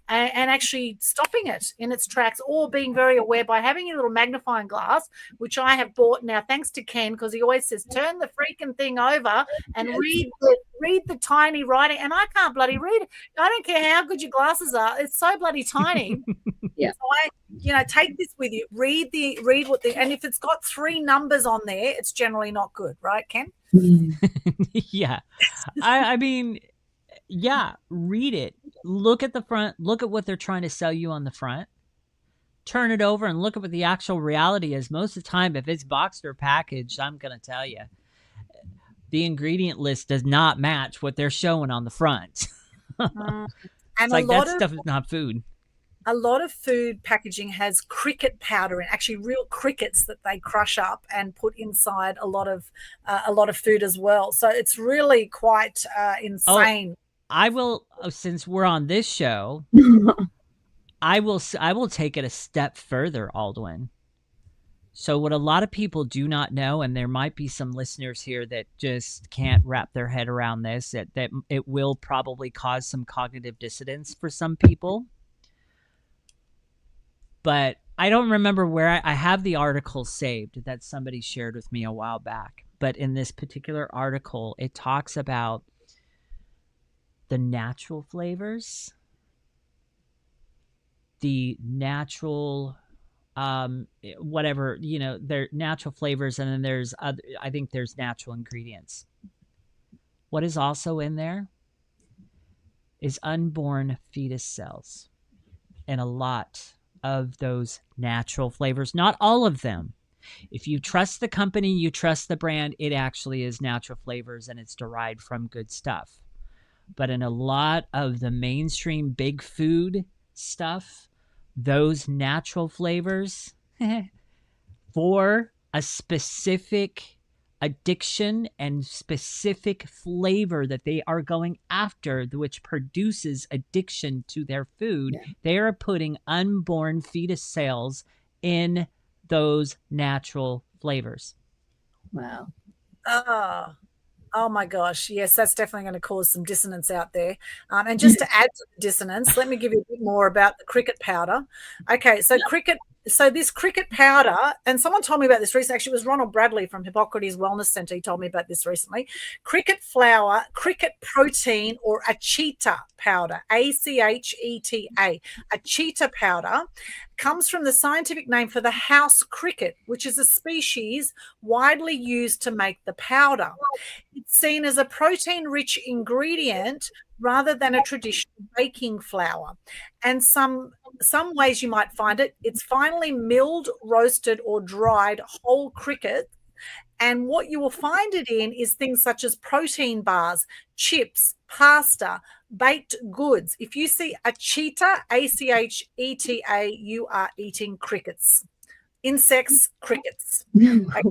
and actually stopping it in its tracks, or being very aware by having a little magnifying glass, which I have bought now, thanks to Ken, because he always says, turn the freaking thing over and read the tiny writing. And I can't bloody read it. I don't care how good your glasses are. It's so bloody tiny. Yeah. So take this with you. Read and if it's got 3 numbers on there, it's generally not good, right, Ken? Yeah. I mean, yeah, read it. Look at the front. Look at what they're trying to sell you on the front. Turn it over and look at what the actual reality is. Most of the time, if it's boxed or packaged, I'm going to tell you, the ingredient list does not match what they're showing on the front. And it's like that stuff is not food. A lot of food packaging has cricket powder in, actually real crickets that they crush up and put inside a lot of food as well. So it's really quite insane. I will, since we're on this show, I will take it a step further, Aldwyn. So what a lot of people do not know, and there might be some listeners here that just can't wrap their head around this, that it will probably cause some cognitive dissonance for some people. But I don't remember where I have the article saved that somebody shared with me a while back. But in this particular article, it talks about the natural flavors, the natural, whatever, they're natural flavors. And then there's I think there's natural ingredients. What is also in there is unborn fetus cells and a lot of those natural flavors. Not all of them. If you trust the company, you trust the brand, it actually is natural flavors and it's derived from good stuff. But in a lot of the mainstream big food stuff, those natural flavors for a specific addiction and specific flavor that they are going after, which produces addiction to their food, they are putting unborn fetus cells in those natural flavors. Wow. Oh my gosh. Yes, that's definitely going to cause some dissonance out there. And just to add to the dissonance, let me give you a bit more about the cricket powder. Okay, so this cricket powder, and someone told me about this recently. Actually, it was Ronald Bradley from Hippocrates Wellness Centre. He told me about this recently. Cricket flour, cricket protein, or acheta powder, ACHETA. Acheta powder comes from the scientific name for the house cricket, which is a species widely used to make the powder. It's seen as a protein-rich ingredient rather than a traditional baking flour. And some ways you might find it, it's finely milled, roasted, or dried whole cricket. And what you will find it in is things such as protein bars, chips, pasta, baked goods. If you see acheta, ACHETA, you are eating crickets. Insects, crickets. I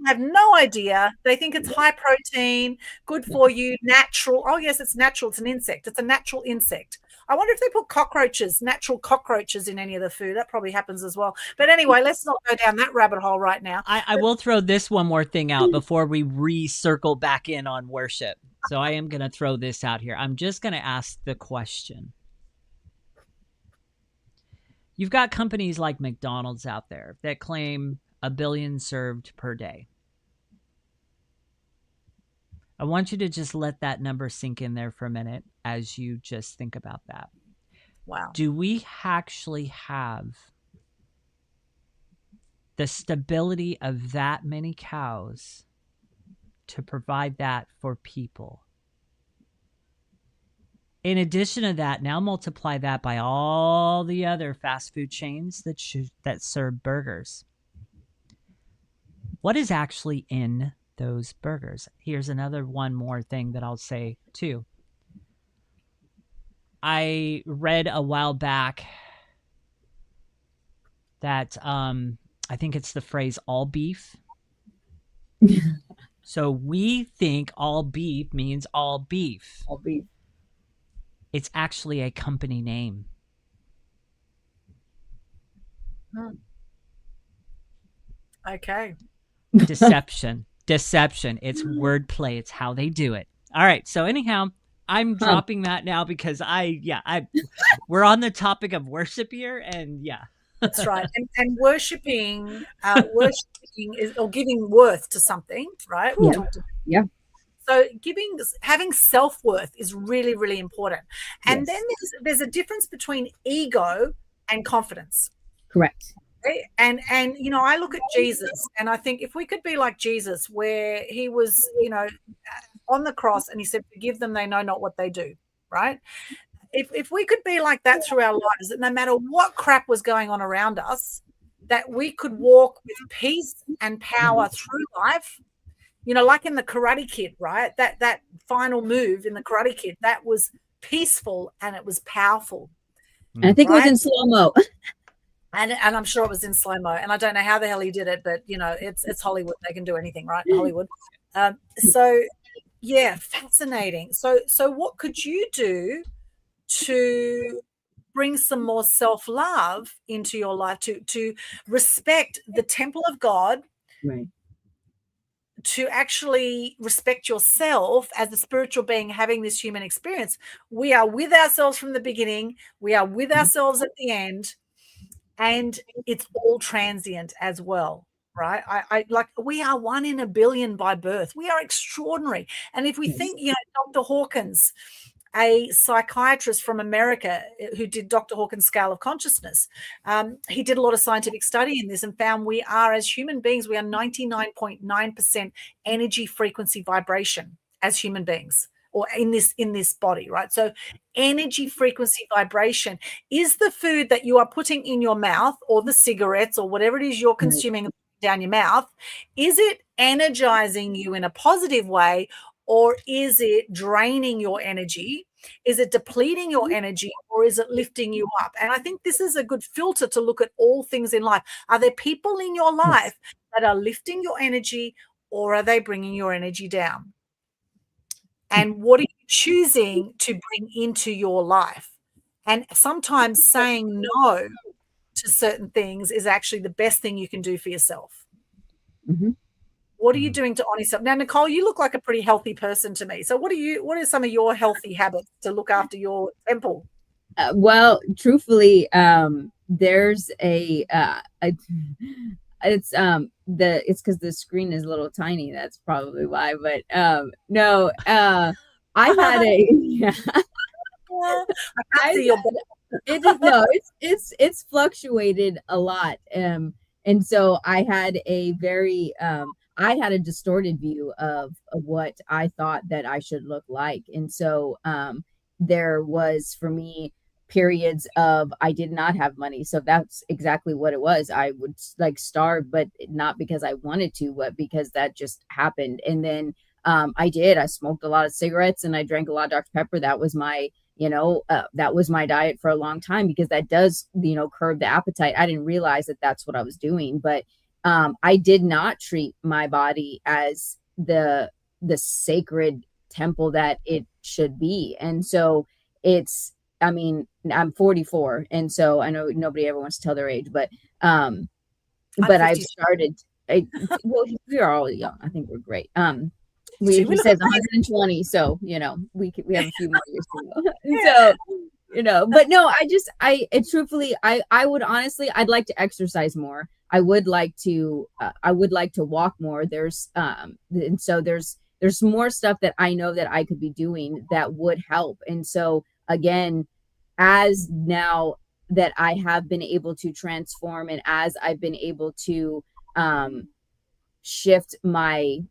have no idea. They think it's high protein, good for you, natural. Oh, yes, it's natural. It's an insect. It's a natural insect. I wonder if they put natural cockroaches in any of the food. That probably happens as well. But anyway, let's not go down that rabbit hole right now. I will throw this one more thing out before we recircle back in on worship. So I am going to throw this out here. I'm just going to ask the question. You've got companies like McDonald's out there that claim 1 billion served per day. I want you to just let that number sink in there for a minute as you just think about that. Wow. Do we actually have the stability of that many cows to provide that for people? In addition to that, now multiply that by all the other fast food chains that serve burgers. What is actually in those burgers? Here's one more thing that I'll say too. I read a while back that I think it's the phrase all beef. So we think all beef means all beef. All beef. It's actually a company name. Okay. Deception. Deception. It's wordplay. It's how they do it. All right. So anyhow, I'm dropping that now because we're on the topic of worship here, and yeah. That's right. And worshiping is, or giving worth to something, right? Yeah. So having self-worth is really, really important. And then there's a difference between ego and confidence. Correct. Okay? And I look at Jesus and I think if we could be like Jesus, where he was, on the cross and he said, forgive them, they know not what they do, right? If we could be like that through our lives, that no matter what crap was going on around us, that we could walk with peace and power through life, like in the Karate Kid, right? That final move in the Karate Kid, that was peaceful and it was powerful. And I think it was in slow-mo. And I'm sure it was in slow-mo. And I don't know how the hell he did it, but, it's Hollywood. They can do anything, right? Hollywood. Yeah, fascinating. So what could you do to bring some more self-love into your life, to respect the temple of God, right? To actually respect yourself as a spiritual being having this human experience? We are with ourselves from the beginning. We are with ourselves at the end, and it's all transient as well. Right. I we are 1 in a billion by birth. We are extraordinary. And if we think, Dr. Hawkins, a psychiatrist from America who did Dr. Hawkins' scale of consciousness, he did a lot of scientific study in this and found we are, as human beings, we are 99.9% energy, frequency, vibration as human beings, or in this body, right? So energy, frequency, vibration is the food that you are putting in your mouth, or the cigarettes, or whatever it is you're consuming down your mouth. Is it energizing you in a positive way, or is it draining your energy? Is it depleting your energy, or is it lifting you up? And I think this is a good filter to look at all things in life. Are there people in your life that are lifting your energy, or are they bringing your energy down? And what are you choosing to bring into your life? And sometimes saying no to certain things is actually the best thing you can do for yourself. Mm-hmm. What are you doing to honor yourself? Now, Nicole, you look like a pretty healthy person to me. So what are some of your healthy habits to look after your temple? Well, truthfully, there's it's because the screen is a little tiny. That's probably why. But no, I had a I can't see your it's fluctuated a lot, and so I had a very I had a distorted view of what I thought that I should look like, and so there was, for me, periods of I did not have money. So that's exactly what it was. I would starve, but not because I wanted to, but because that just happened. And then I smoked a lot of cigarettes and I drank a lot of Dr. Pepper. That was my that was my diet for a long time, because that does, curb the appetite. I didn't realize that that's what I was doing, but I did not treat my body as the sacred temple that it should be. And so I'm 44, and so I know nobody ever wants to tell their age, but I've started. We are all young. I think we're great. He says 120, so we have a few more years to go. But no, truthfully, I would honestly, I'd like to exercise more. I would like to walk more. And so there's more stuff that I know that I could be doing that would help. And so again, as now that I have been able to transform, and as I've been able to shift my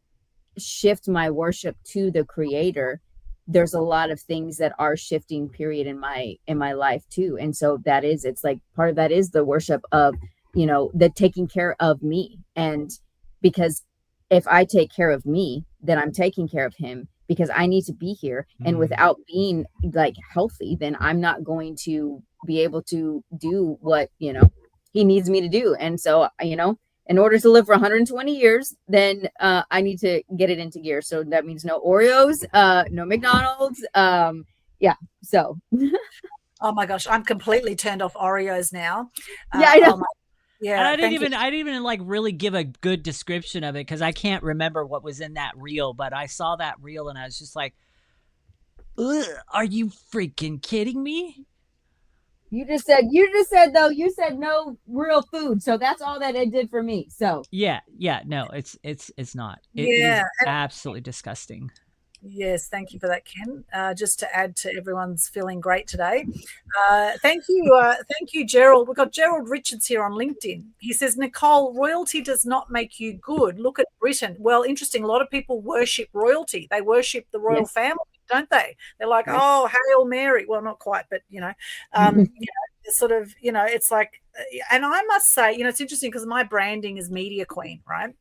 worship to the Creator, there's a lot of things that are shifting period in my life too. And so it's like part of that is the worship of, the taking care of me. And because if I take care of me, then I'm taking care of him, because I need to be here. And without being like healthy, then I'm not going to be able to do what, he needs me to do. And so, in order to live for 120 years, then I need to get it into gear. So that means no Oreos, no McDonald's. So. Oh my gosh, I'm completely turned off Oreos now. Yeah, I know. Yeah, and I didn't even like really give a good description of it, because I can't remember what was in that reel, but I saw that reel and I was just like, ugh, are you freaking kidding me? You just said though, you said no real food. So that's all that it did for me. So yeah, no, it's not. It is absolutely disgusting. Yes, thank you for that, Ken. Just to add to everyone's feeling great today. Thank you, Gerald. We've got Gerald Richards here on LinkedIn. He says, Nicole, royalty does not make you good. Look at Britain. Well, interesting. A lot of people worship royalty. They worship the royal family, don't they? They're like, oh, Hail Mary. Well, not quite, but, sort of, it's like, and I must say, it's interesting because my branding is Media Queen, right?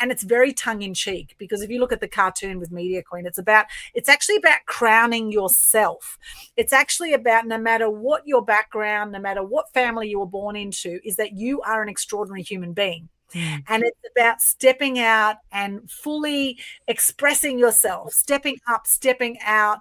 And it's very tongue in cheek, because if you look at the cartoon with Media Queen, it's actually about crowning yourself. It's actually about, no matter what your background, no matter what family you were born into, is that you are an extraordinary human being. And it's about stepping out and fully expressing yourself, stepping up, stepping out,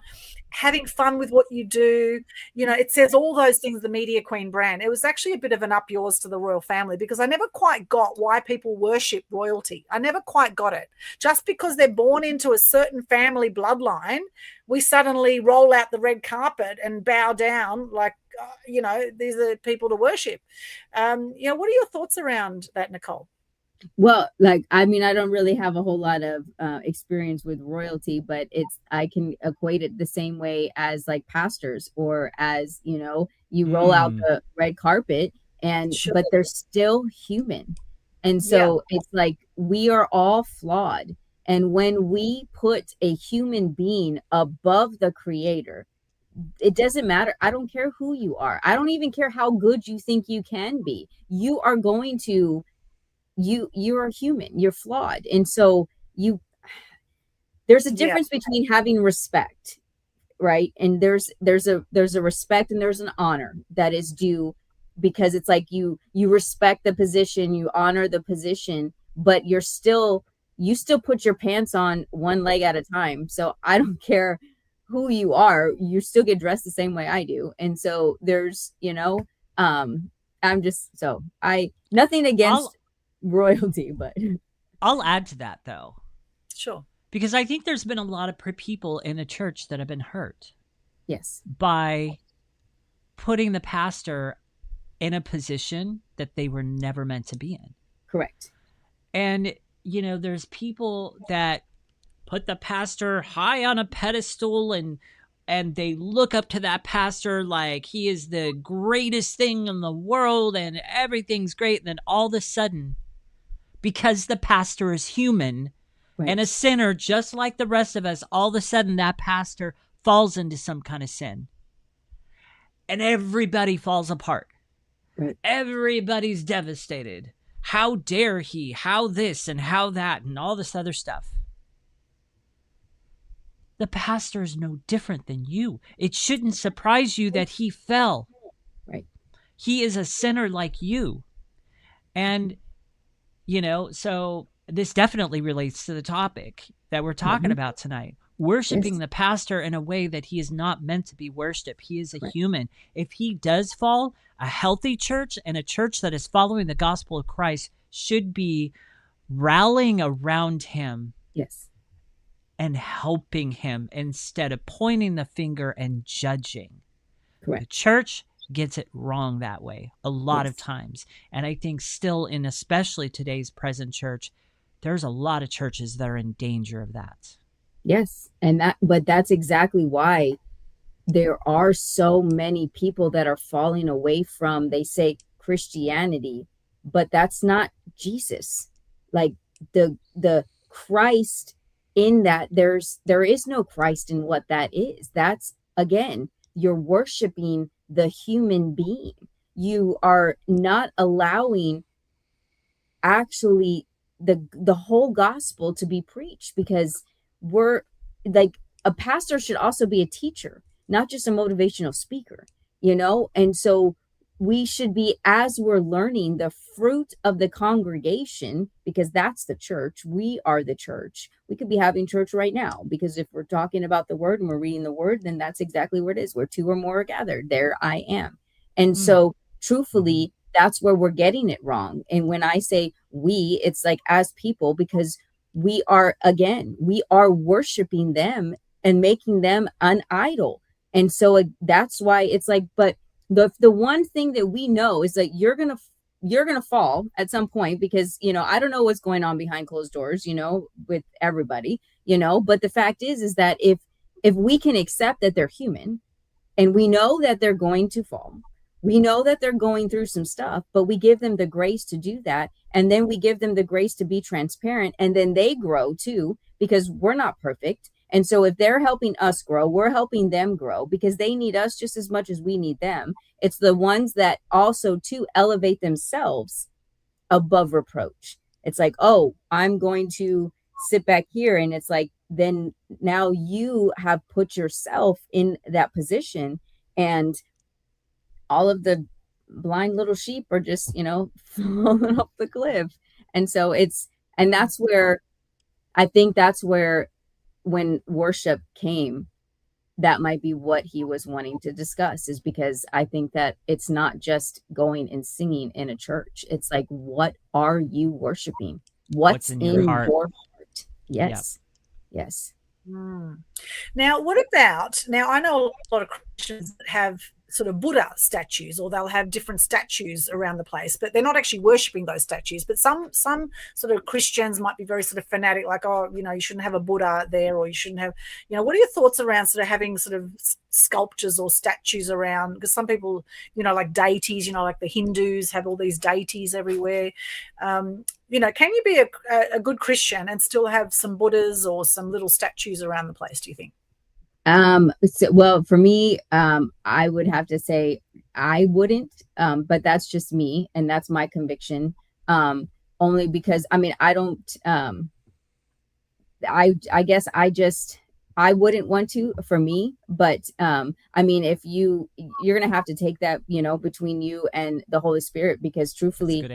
having fun with what you do. It says all those things, the Media Queen brand. It was actually a bit of an up yours to the royal family, because I never quite got why people worship royalty. I never quite got it. Just because they're born into a certain family bloodline, we suddenly roll out the red carpet and bow down like, these are people to worship. What are your thoughts around that, Nicole? Well, I don't really have a whole lot of experience with royalty, but I can equate it the same way as like pastors, or as, you roll out the red carpet but they're still human. And so it's like, we are all flawed. And when we put a human being above the Creator, it doesn't matter. I don't care who you are. I don't even care how good you think you can be. You are going to you're human, you're flawed. And so there's a difference between having respect, right? And there's a respect and there's an honor that is due, because it's like you respect the position, you honor the position, but you still put your pants on one leg at a time. So I don't care who you are, you still get dressed the same way I do. And so there's, I'm just, so nothing against royalty, but I'll add to that though. Sure. Because I think there's been a lot of people in the church that have been hurt. Yes. By putting the pastor in a position that they were never meant to be in. Correct. And, there's people that put the pastor high on a pedestal and they look up to that pastor like he is the greatest thing in the world and everything's great. And then all of a sudden, because the pastor is human and a sinner just like the rest of us, all of a sudden that pastor falls into some kind of sin. And everybody falls apart. Right. Everybody's devastated. How dare he? How this and how that and all this other stuff. The pastor is no different than you. It shouldn't surprise you that he fell. Right. He is a sinner like you. And so this definitely relates to the topic that we're talking about tonight. Worshiping the pastor in a way that he is not meant to be worshiped. He is a human. If he does fall, a healthy church and a church that is following the gospel of Christ should be rallying around him. Yes. And helping him instead of pointing the finger and judging. The church gets it wrong that way a lot of times. And I think still in especially today's present church, there's a lot of churches that are in danger of that. Yes. But that's exactly why there are so many people that are falling away from, they say, Christianity, but that's not Jesus. Like the Christ in that, there is no Christ in what that is. That's, again, you're worshiping the human being. You are not allowing actually the whole gospel to be preached, because we're like, a pastor should also be a teacher, not just a motivational speaker, and so we should be, as we're learning the fruit of the congregation, because that's the church. We are the church. We could be having church right now, because if we're talking about the word and we're reading the word, then that's exactly where it is. Where two or more are gathered, there I am. And so truthfully, that's where we're getting it wrong. And when I say we, it's like as people, because we are worshiping them and making them an idol. And so that's why it's like, but the one thing that we know is that you're gonna fall at some point, because I don't know what's going on behind closed doors, with everybody, but the fact is that if we can accept that they're human, and we know that they're going to fall, we know that they're going through some stuff, but we give them the grace to do that, and then we give them the grace to be transparent, and then they grow too, because we're not perfect. And so if they're helping us grow, we're helping them grow, because they need us just as much as we need them. It's the ones that also too elevate themselves above reproach. It's like, oh, I'm going to sit back here. And it's like, then now you have put yourself in that position, and all of the blind little sheep are just, falling off the cliff. And so that's where I think when worship came, that might be what he was wanting to discuss, is because I think that it's not just going and singing in a church. It's like, what are you worshiping? What's in your heart? Yes. Yep. Yes. Now, what about, I know a lot of Christians that have sort of Buddha statues, or they'll have different statues around the place, but they're not actually worshiping those statues. But some sort of Christians might be very sort of fanatic, like, oh, you shouldn't have a Buddha there, or you shouldn't have, what are your thoughts around sort of having sort of sculptures or statues around? Because some people, like deities, like the Hindus have all these deities everywhere. Can you be a good Christian and still have some Buddhas or some little statues around the place, do you think? Well, for me, I would have to say I wouldn't, but that's just me, and that's my conviction. Only because, I don't, I guess I wouldn't want to, for me, but, if you're going to have to take that, between you and the Holy Spirit, because truthfully,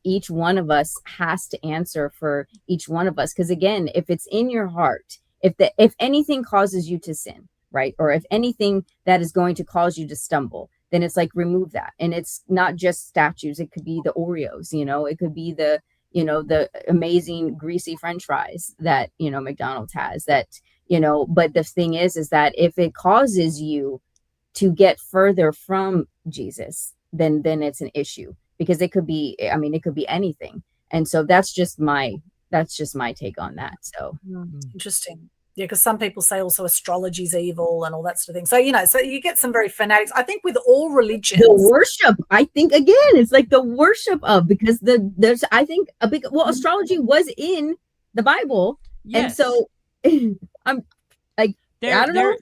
each one of us has to answer for each one of us. Because again, if it's in your heart, if anything causes you to sin, right? Or if anything that is going to cause you to stumble, then it's like, remove that. And it's not just statues. It could be the Oreos, it could be the amazing greasy French fries that, McDonald's has, that, but the thing is that if it causes you to get further from Jesus, then it's an issue, because it could be, it could be anything. And so that's just my take on that. So interesting. Yeah, because some people say also astrology is evil and all that sort of thing. So, so you get some very fanatics. I think with all religions, the worship, I think, again, it's like the worship of, because there's, I think, astrology was in the Bible. Yes. And so I'm like, I don't know.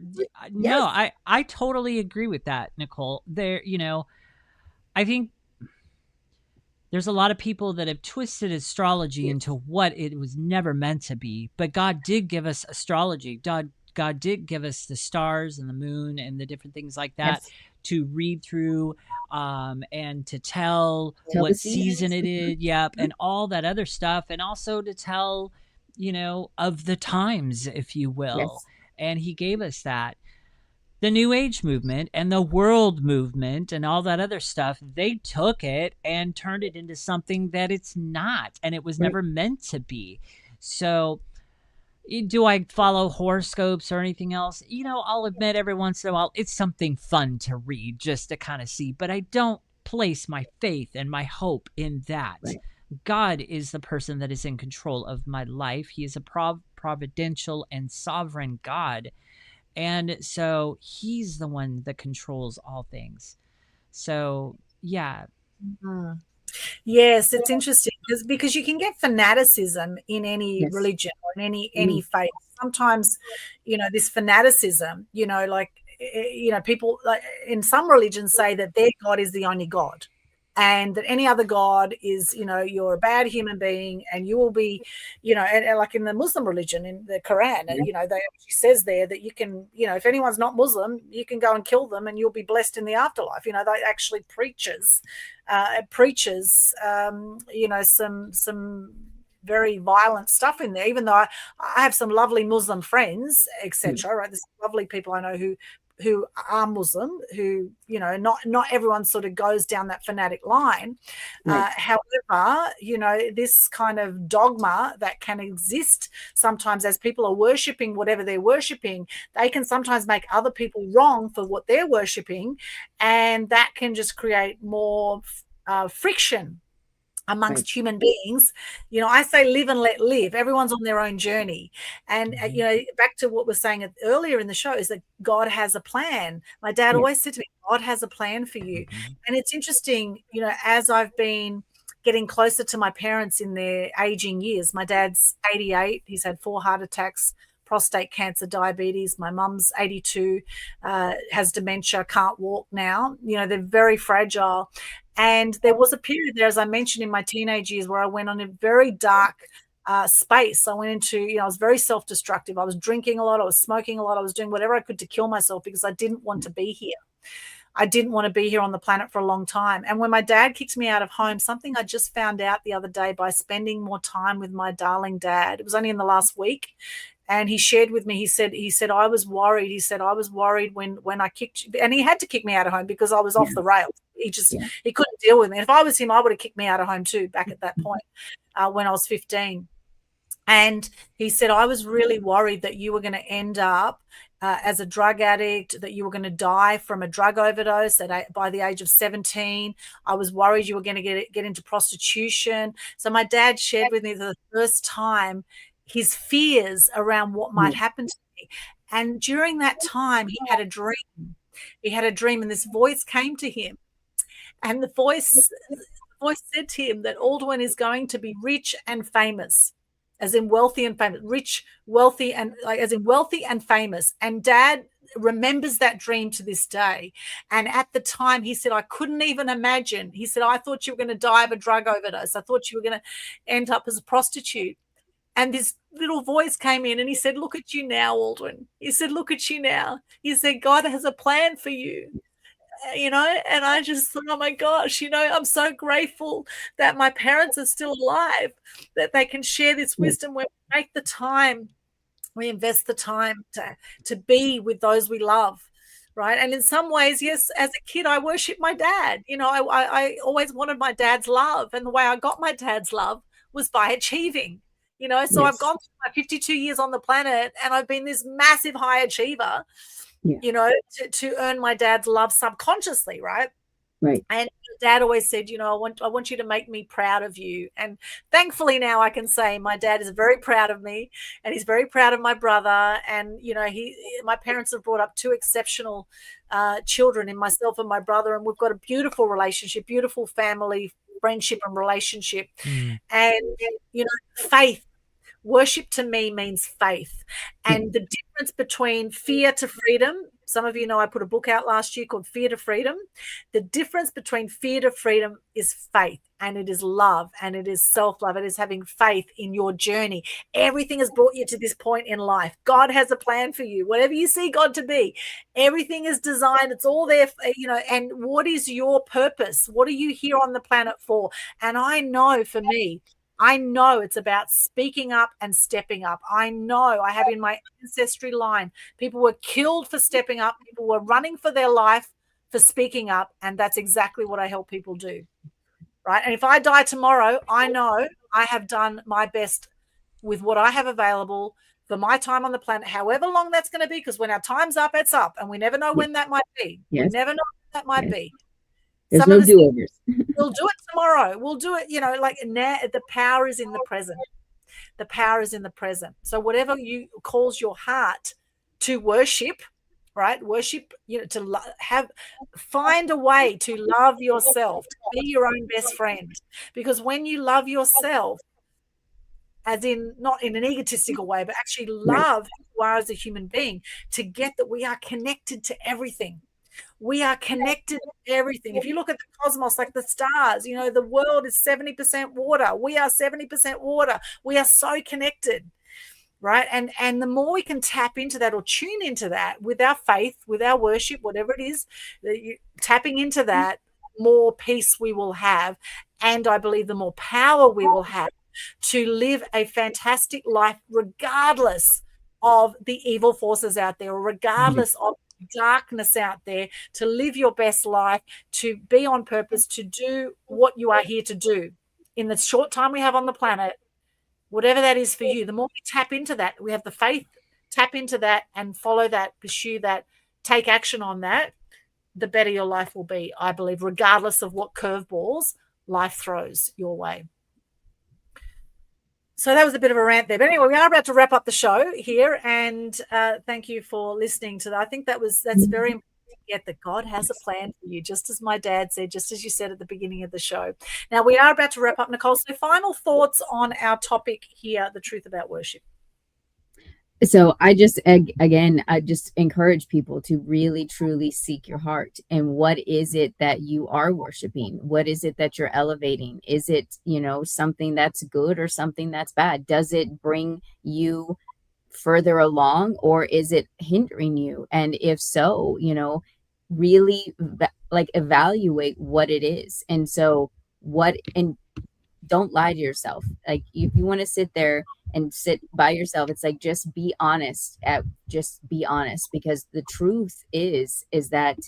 No, I totally agree with that, Nicole. I think there's a lot of people that have twisted astrology into what it was never meant to be. But God did give us astrology. God did give us the stars and the moon and the different things like that to read through, and to tell what season it is. Yep. And all that other stuff. And also to tell, of the times, if you will. Yes. And he gave us that. The New Age movement and the world movement and all that other stuff, they took it and turned it into something that it's not, and it was never meant to be. So, Do I follow horoscopes or anything else? I'll admit every once in a while it's something fun to read just to kind of see, but I don't place my faith and my hope in that. Right. God is the person that is in control of my life. He is a providential and sovereign God. And so he's the one that controls all things. So, yeah. Mm. Yes, it's interesting because you can get fanaticism in any Yes. religion or in any faith. Sometimes, this fanaticism, people like in some religions say that their God is the only God, and that any other God is, you're a bad human being, and you will be, and like in the Muslim religion, in the Quran, they actually says there that you can, if anyone's not Muslim, you can go and kill them and you'll be blessed in the afterlife. That actually preaches, some very violent stuff in there, even though I have some lovely Muslim friends, etc. Right, there's lovely people I know who are Muslim, who, not everyone sort of goes down that fanatic line. Right. However, this kind of dogma that can exist sometimes as people are worshipping whatever they're worshipping, they can sometimes make other people wrong for what they're worshipping, and that can just create more friction amongst human beings. I say live and let live. Everyone's on their own journey. And, back to what we're saying earlier in the show is that God has a plan. My dad always said to me, God has a plan for you. And it's interesting, as I've been getting closer to my parents in their aging years, my dad's 88. He's had 4 heart attacks, prostate cancer, diabetes. My mum's 82, has dementia, can't walk now. They're very fragile. And there was a period there, as I mentioned, in my teenage years where I went on a very dark space. I went into, I was very self-destructive. I was drinking a lot. I was smoking a lot. I was doing whatever I could to kill myself because I didn't want to be here. I didn't want to be here on the planet for a long time. And when my dad kicked me out of home, something I just found out the other day by spending more time with my darling dad, it was only in the last week. And he shared with me, he said, I was worried. He said, I was worried when I kicked you. And he had to kick me out of home because I was off the rails. He couldn't deal with me. And if I was him, I would have kicked me out of home too, back at that point, when I was 15. And he said, I was really worried that you were going to end up as a drug addict, that you were going to die from a drug overdose by the age of 17. I was worried you were going to get into prostitution. So my dad shared with me for the first time his fears around what might happen to me. And during that time, he had a dream. He had a dream, and this voice came to him. And the voice said to him that Aldwyn is going to be rich and famous, as in wealthy and famous, rich, wealthy, and as in wealthy and famous. And Dad remembers that dream to this day. And at the time, he said, I couldn't even imagine. He said, I thought you were going to die of a drug overdose. I thought you were going to end up as a prostitute. And this little voice came in and he said, look at you now, Aldwyn. He said, look at you now. He said, God has a plan for you. And I just thought, oh my gosh, I'm so grateful that my parents are still alive, that they can share this wisdom where we make the time, we invest the time to be with those we love, right? And in some ways, yes, as a kid, I worshiped my dad. I always wanted my dad's love, and the way I got my dad's love was by achieving. So I've gone through my 52 years on the planet, and I've been this massive high achiever, to earn my dad's love subconsciously, right? Right. And Dad always said, I want you to make me proud of you. And thankfully now I can say my dad is very proud of me, and he's very proud of my brother. And, my parents have brought up 2 exceptional children in myself and my brother, and we've got a beautiful relationship, beautiful family, friendship and relationship. And, faith. Worship to me means faith. And the difference between fear to freedom, some of you know I put a book out last year called Fear to Freedom. The difference between fear to freedom is faith, and it is love, and it is self-love. It is having faith in your journey. Everything has brought you to this point in life. God has a plan for you. Whatever you see God to be, everything is designed. It's all there, and what is your purpose? What are you here on the planet for? And I know for me, I know it's about speaking up and stepping up. I know I have in my ancestry line, people were killed for stepping up. People were running for their life for speaking up. And that's exactly what I help people do. Right. And if I die tomorrow, I know I have done my best with what I have available for my time on the planet, however long that's going to be, because when our time's up, it's up, and we never know when that might be. Yes. We never know when that might be. There's no do-overs. We'll do it tomorrow. We'll do it, like now. The power is in the present. The power is in the present. So whatever you calls your heart to worship, right? Worship, to find a way to love yourself, to be your own best friend. Because when you love yourself, as in not in an egotistical way, but actually love who you are as a human being, to get that we are connected to everything. We are connected to everything. If you look at the cosmos, like the stars, the world is 70% water. We are 70% water. We are so connected, right? And the more we can tap into that or tune into that with our faith, with our worship, whatever it is, tapping into that, more peace we will have. And I believe the more power we will have to live a fantastic life, regardless of the evil forces out there, or regardless of darkness out there, to live your best life, to be on purpose, to do what you are here to do in the short time we have on the planet, whatever that is for you. The more we tap into that, we have the faith, tap into that and follow that, pursue that, take action on that, the better your life will be, I believe, regardless of what curveballs life throws your way. So that was a bit of a rant there. But anyway, we are about to wrap up the show here. And thank you for listening to that. I think that's very important to get that God has a plan for you, just as my dad said, just as you said at the beginning of the show. Now, we are about to wrap up, Nicole. So final thoughts on our topic here, the truth about worship. So I just encourage people to really, truly seek your heart. And what is it that you are worshiping? What is it that you're elevating? Is it, something that's good or something that's bad? Does it bring you further along, or is it hindering you? And if so, really evaluate what it is. And so and don't lie to yourself. Like, if you want to sit there and sit by yourself, it's like, just be honest, because the truth is that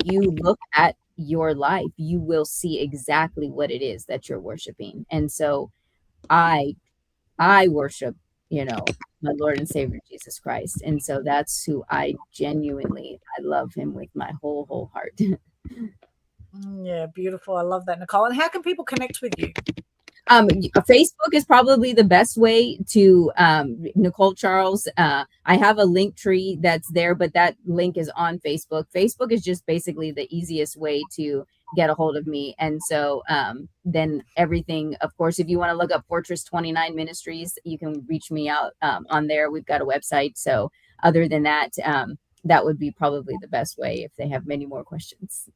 you look at your life, you will see exactly what it is that you're worshiping. And so I worship, my Lord and Savior, Jesus Christ. And so that's who I love him with my whole heart. Yeah, beautiful. I love that, Nicole. And how can people connect with you? Facebook is probably the best way to, Nicole Charles. I have a link tree that's there, but that link is on Facebook. Facebook is just basically the easiest way to get a hold of me. And so then everything, of course, if you want to look up Fortress 29 Ministries, you can reach me out on there. We've got a website. So other than that, that would be probably the best way if they have many more questions.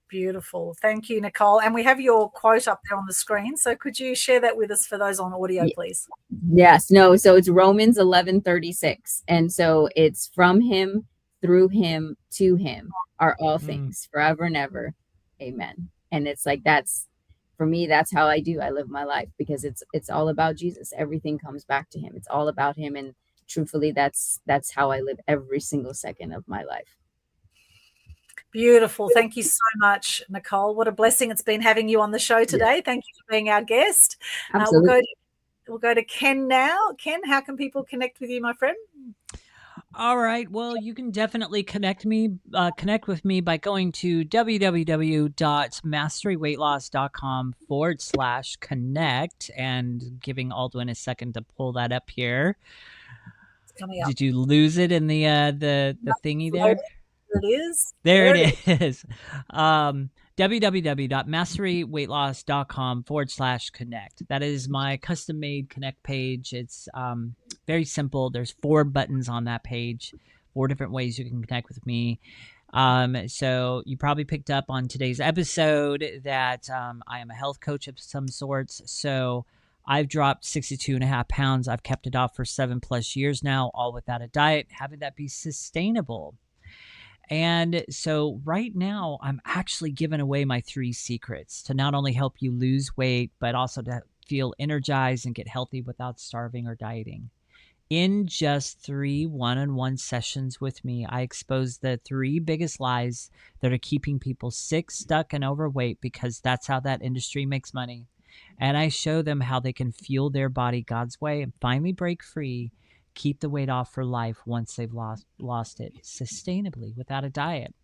Beautiful. Thank you, Nicole. And we have your quote up there on the screen. So could you share that with us for those on audio, please? Yes. No. So it's Romans 11:36. And so it's from him, through him, to him are all things, forever and ever. Amen. And it's like, for me, that's how I do. I live my life, because it's all about Jesus. Everything comes back to him. It's all about him. And truthfully, that's how I live every single second of my life. Beautiful. Thank you so much, Nicole. What a blessing it's been having you on the show today. Yeah. Thank you for being our guest. Absolutely. We'll go to Ken now. Ken, how can people connect with you, my friend? All right. Well, you can definitely connect with me by going to www.masteryweightloss.com/connect and giving Aldwyn a second to pull that up here. It's coming up. Did you lose it in the thingy there? It is. There it is. www.masteryweightloss.com/connect. That is my custom-made connect page. It's very simple. There's 4 buttons on that page, 4 different ways you can connect with me. So you probably picked up on today's episode that I am a health coach of some sorts. So I've dropped 62.5 pounds. I've kept it off for 7+ years now, all without a diet, having that be sustainable. And so right now, I'm actually giving away my 3 secrets to not only help you lose weight, but also to feel energized and get healthy without starving or dieting. In just 3 one-on-one sessions with me, I expose the 3 biggest lies that are keeping people sick, stuck, and overweight, because that's how that industry makes money. And I show them how they can fuel their body God's way and finally break free keep the weight off for life once they've lost it sustainably without a diet.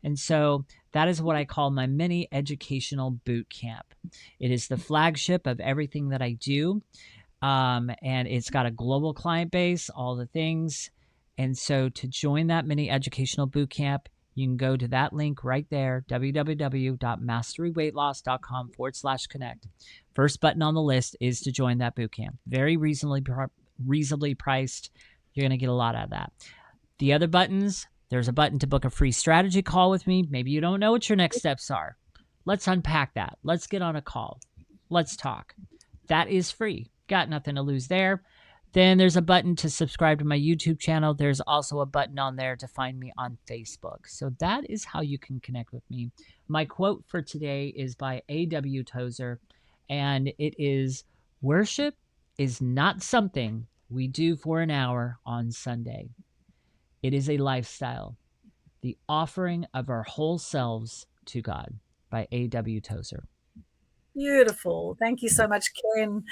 And so that is what I call my mini educational boot camp. It is the flagship of everything that I do. And it's got a global client base, all the things. And so to join that mini educational boot camp, you can go to that link right there, www.masteryweightloss.com/connect. First button on the list is to join that boot camp. Very reasonably priced. You're going to get a lot out of that. The other buttons, there's a button to book a free strategy call with me. Maybe you don't know what your next steps are. Let's unpack that. Let's get on a call. Let's talk. That is free. Got nothing to lose there. Then there's a button to subscribe to my YouTube channel. There's also a button on there to find me on Facebook. So that is how you can connect with me. My quote for today is by A.W. Tozer, and it is, "Worship is not something we do for an hour on Sunday. It is a lifestyle, the offering of our whole selves to God," by A.W. Tozer. Beautiful. Thank you so much, Ken.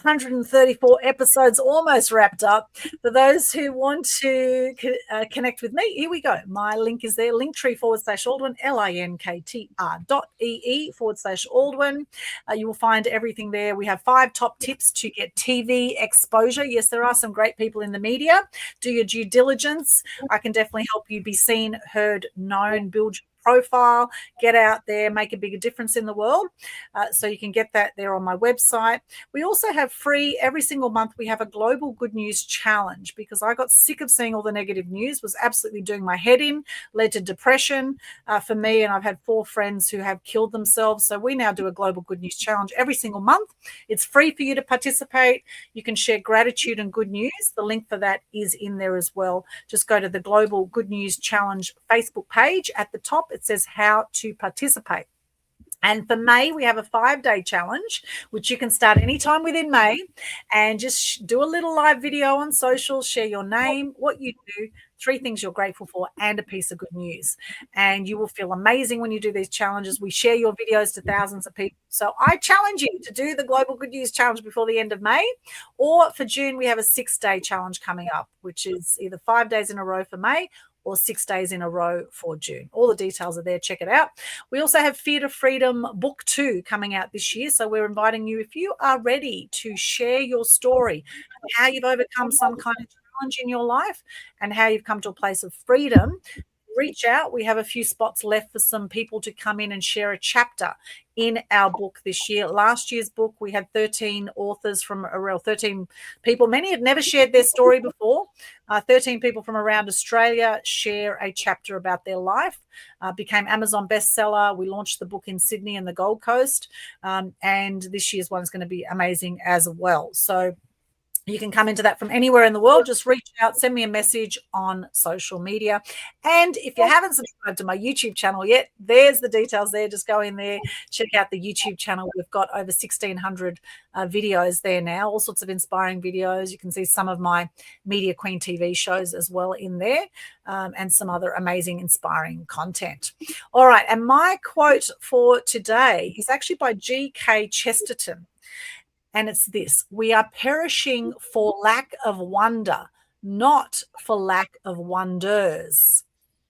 134 episodes almost wrapped up. For those who want to connect with me, here we go. My link is there, linktree/Aldwyn, linktr.ee/Aldwyn. You will find everything there. We have 5 top tips to get TV exposure. Yes, there are some great people in the media. Do your due diligence. I can definitely help you be seen, heard, known, build your profile, get out there, make a bigger difference in the world. So you can get that there on my website. We also have free, every single month, we have a global good news challenge, because I got sick of seeing all the negative news, was absolutely doing my head in, led to depression for me. And I've had 4 friends who have killed themselves. So we now do a global good news challenge every single month. It's free for you to participate. You can share gratitude and good news. The link for that is in there as well. Just go to the Global Good News Challenge Facebook page. At the top, it says how to participate. And for May, we have a 5-day challenge, which you can start anytime within May, and just do a little live video on social, share your name, what you do, 3 things you're grateful for, and a piece of good news. And you will feel amazing when you do these challenges. We share your videos to thousands of people. So I challenge you to do the Global Good News Challenge before the end of May. Or for June, we have a 6-day challenge coming up, which is either 5 days in a row for May or 6 days in a row for June. All the details are there. Check it out. We also have Fear to Freedom Book 2 coming out this year. So we're inviting you, if you are ready to share your story, how you've overcome some kind of challenge in your life and how you've come to a place of freedom, reach out. We have a few spots left for some people to come in and share a chapter in our book this year. Last year's book, we had 13 authors from around 13 people. Many had never shared their story before. 13 people from around Australia share a chapter about their life. Became Amazon bestseller. We launched the book in Sydney and the Gold Coast. And this year's one is going to be amazing as well. So you can come into that from anywhere in the world. Just reach out, send me a message on social media. And if you haven't subscribed to my YouTube channel yet, there's the details there. Just go in there, check out the YouTube channel. We've got over 1,600 videos there now, all sorts of inspiring videos. You can see some of my Media Queen TV shows as well in there, and some other amazing, inspiring content. All right, and my quote for today is actually by G.K. Chesterton. And it's this: "We are perishing for lack of wonder, not for lack of wonders."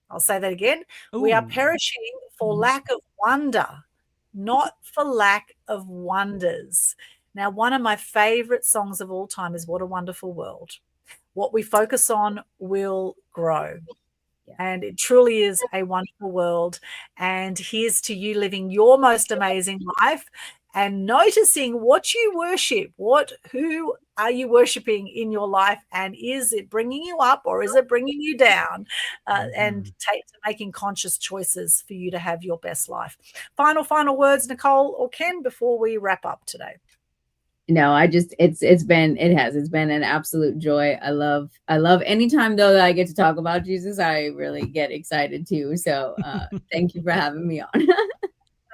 I'll say that again. Ooh. We are perishing for lack of wonder, not for lack of wonders. Now, one of my favorite songs of all time is "What a Wonderful World." What we focus on will grow. And it truly is a wonderful world. And here's to you living your most amazing life and noticing what you worship. Who are you worshiping in your life? And is it bringing you up or is it bringing you down? And making conscious choices for you to have your best life. Final words, Nicole or Ken, before we wrap up today. No, it's been an absolute joy. I love anytime though that I get to talk about Jesus, I really get excited too. So thank you for having me on.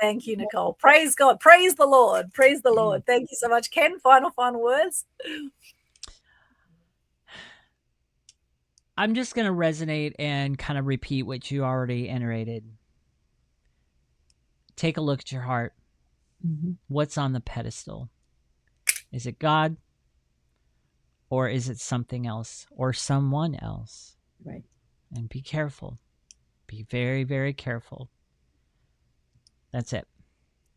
Thank you, Nicole. Praise God. Praise the Lord. Praise the Lord. Thank you so much. Ken, final words. I'm just going to resonate and kind of repeat what you already iterated. Take a look at your heart. Mm-hmm. What's on the pedestal? Is it God or is it something else or someone else? Right. And be careful. Be very, very careful. That's it.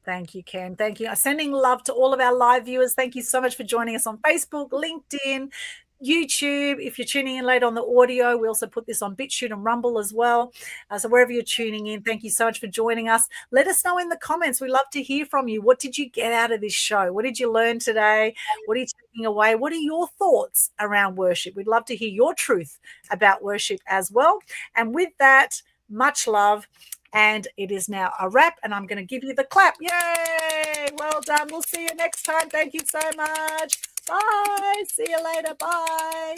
Thank you, Ken. Thank you. Sending love to all of our live viewers. Thank you so much for joining us on Facebook, LinkedIn, YouTube. If you're tuning in late on the audio, we also put this on BitChute and Rumble as well. So wherever you're tuning in, thank you so much for joining us. Let us know in the comments. We love to hear from you. What did you get out of this show? What did you learn today? What are you taking away? What are your thoughts around worship? We'd love to hear your truth about worship as well. And with that, much love. And it is now a wrap, and I'm going to give you the clap. Yay! Well done. We'll see you next time. Thank you so much. Bye. See you later. Bye.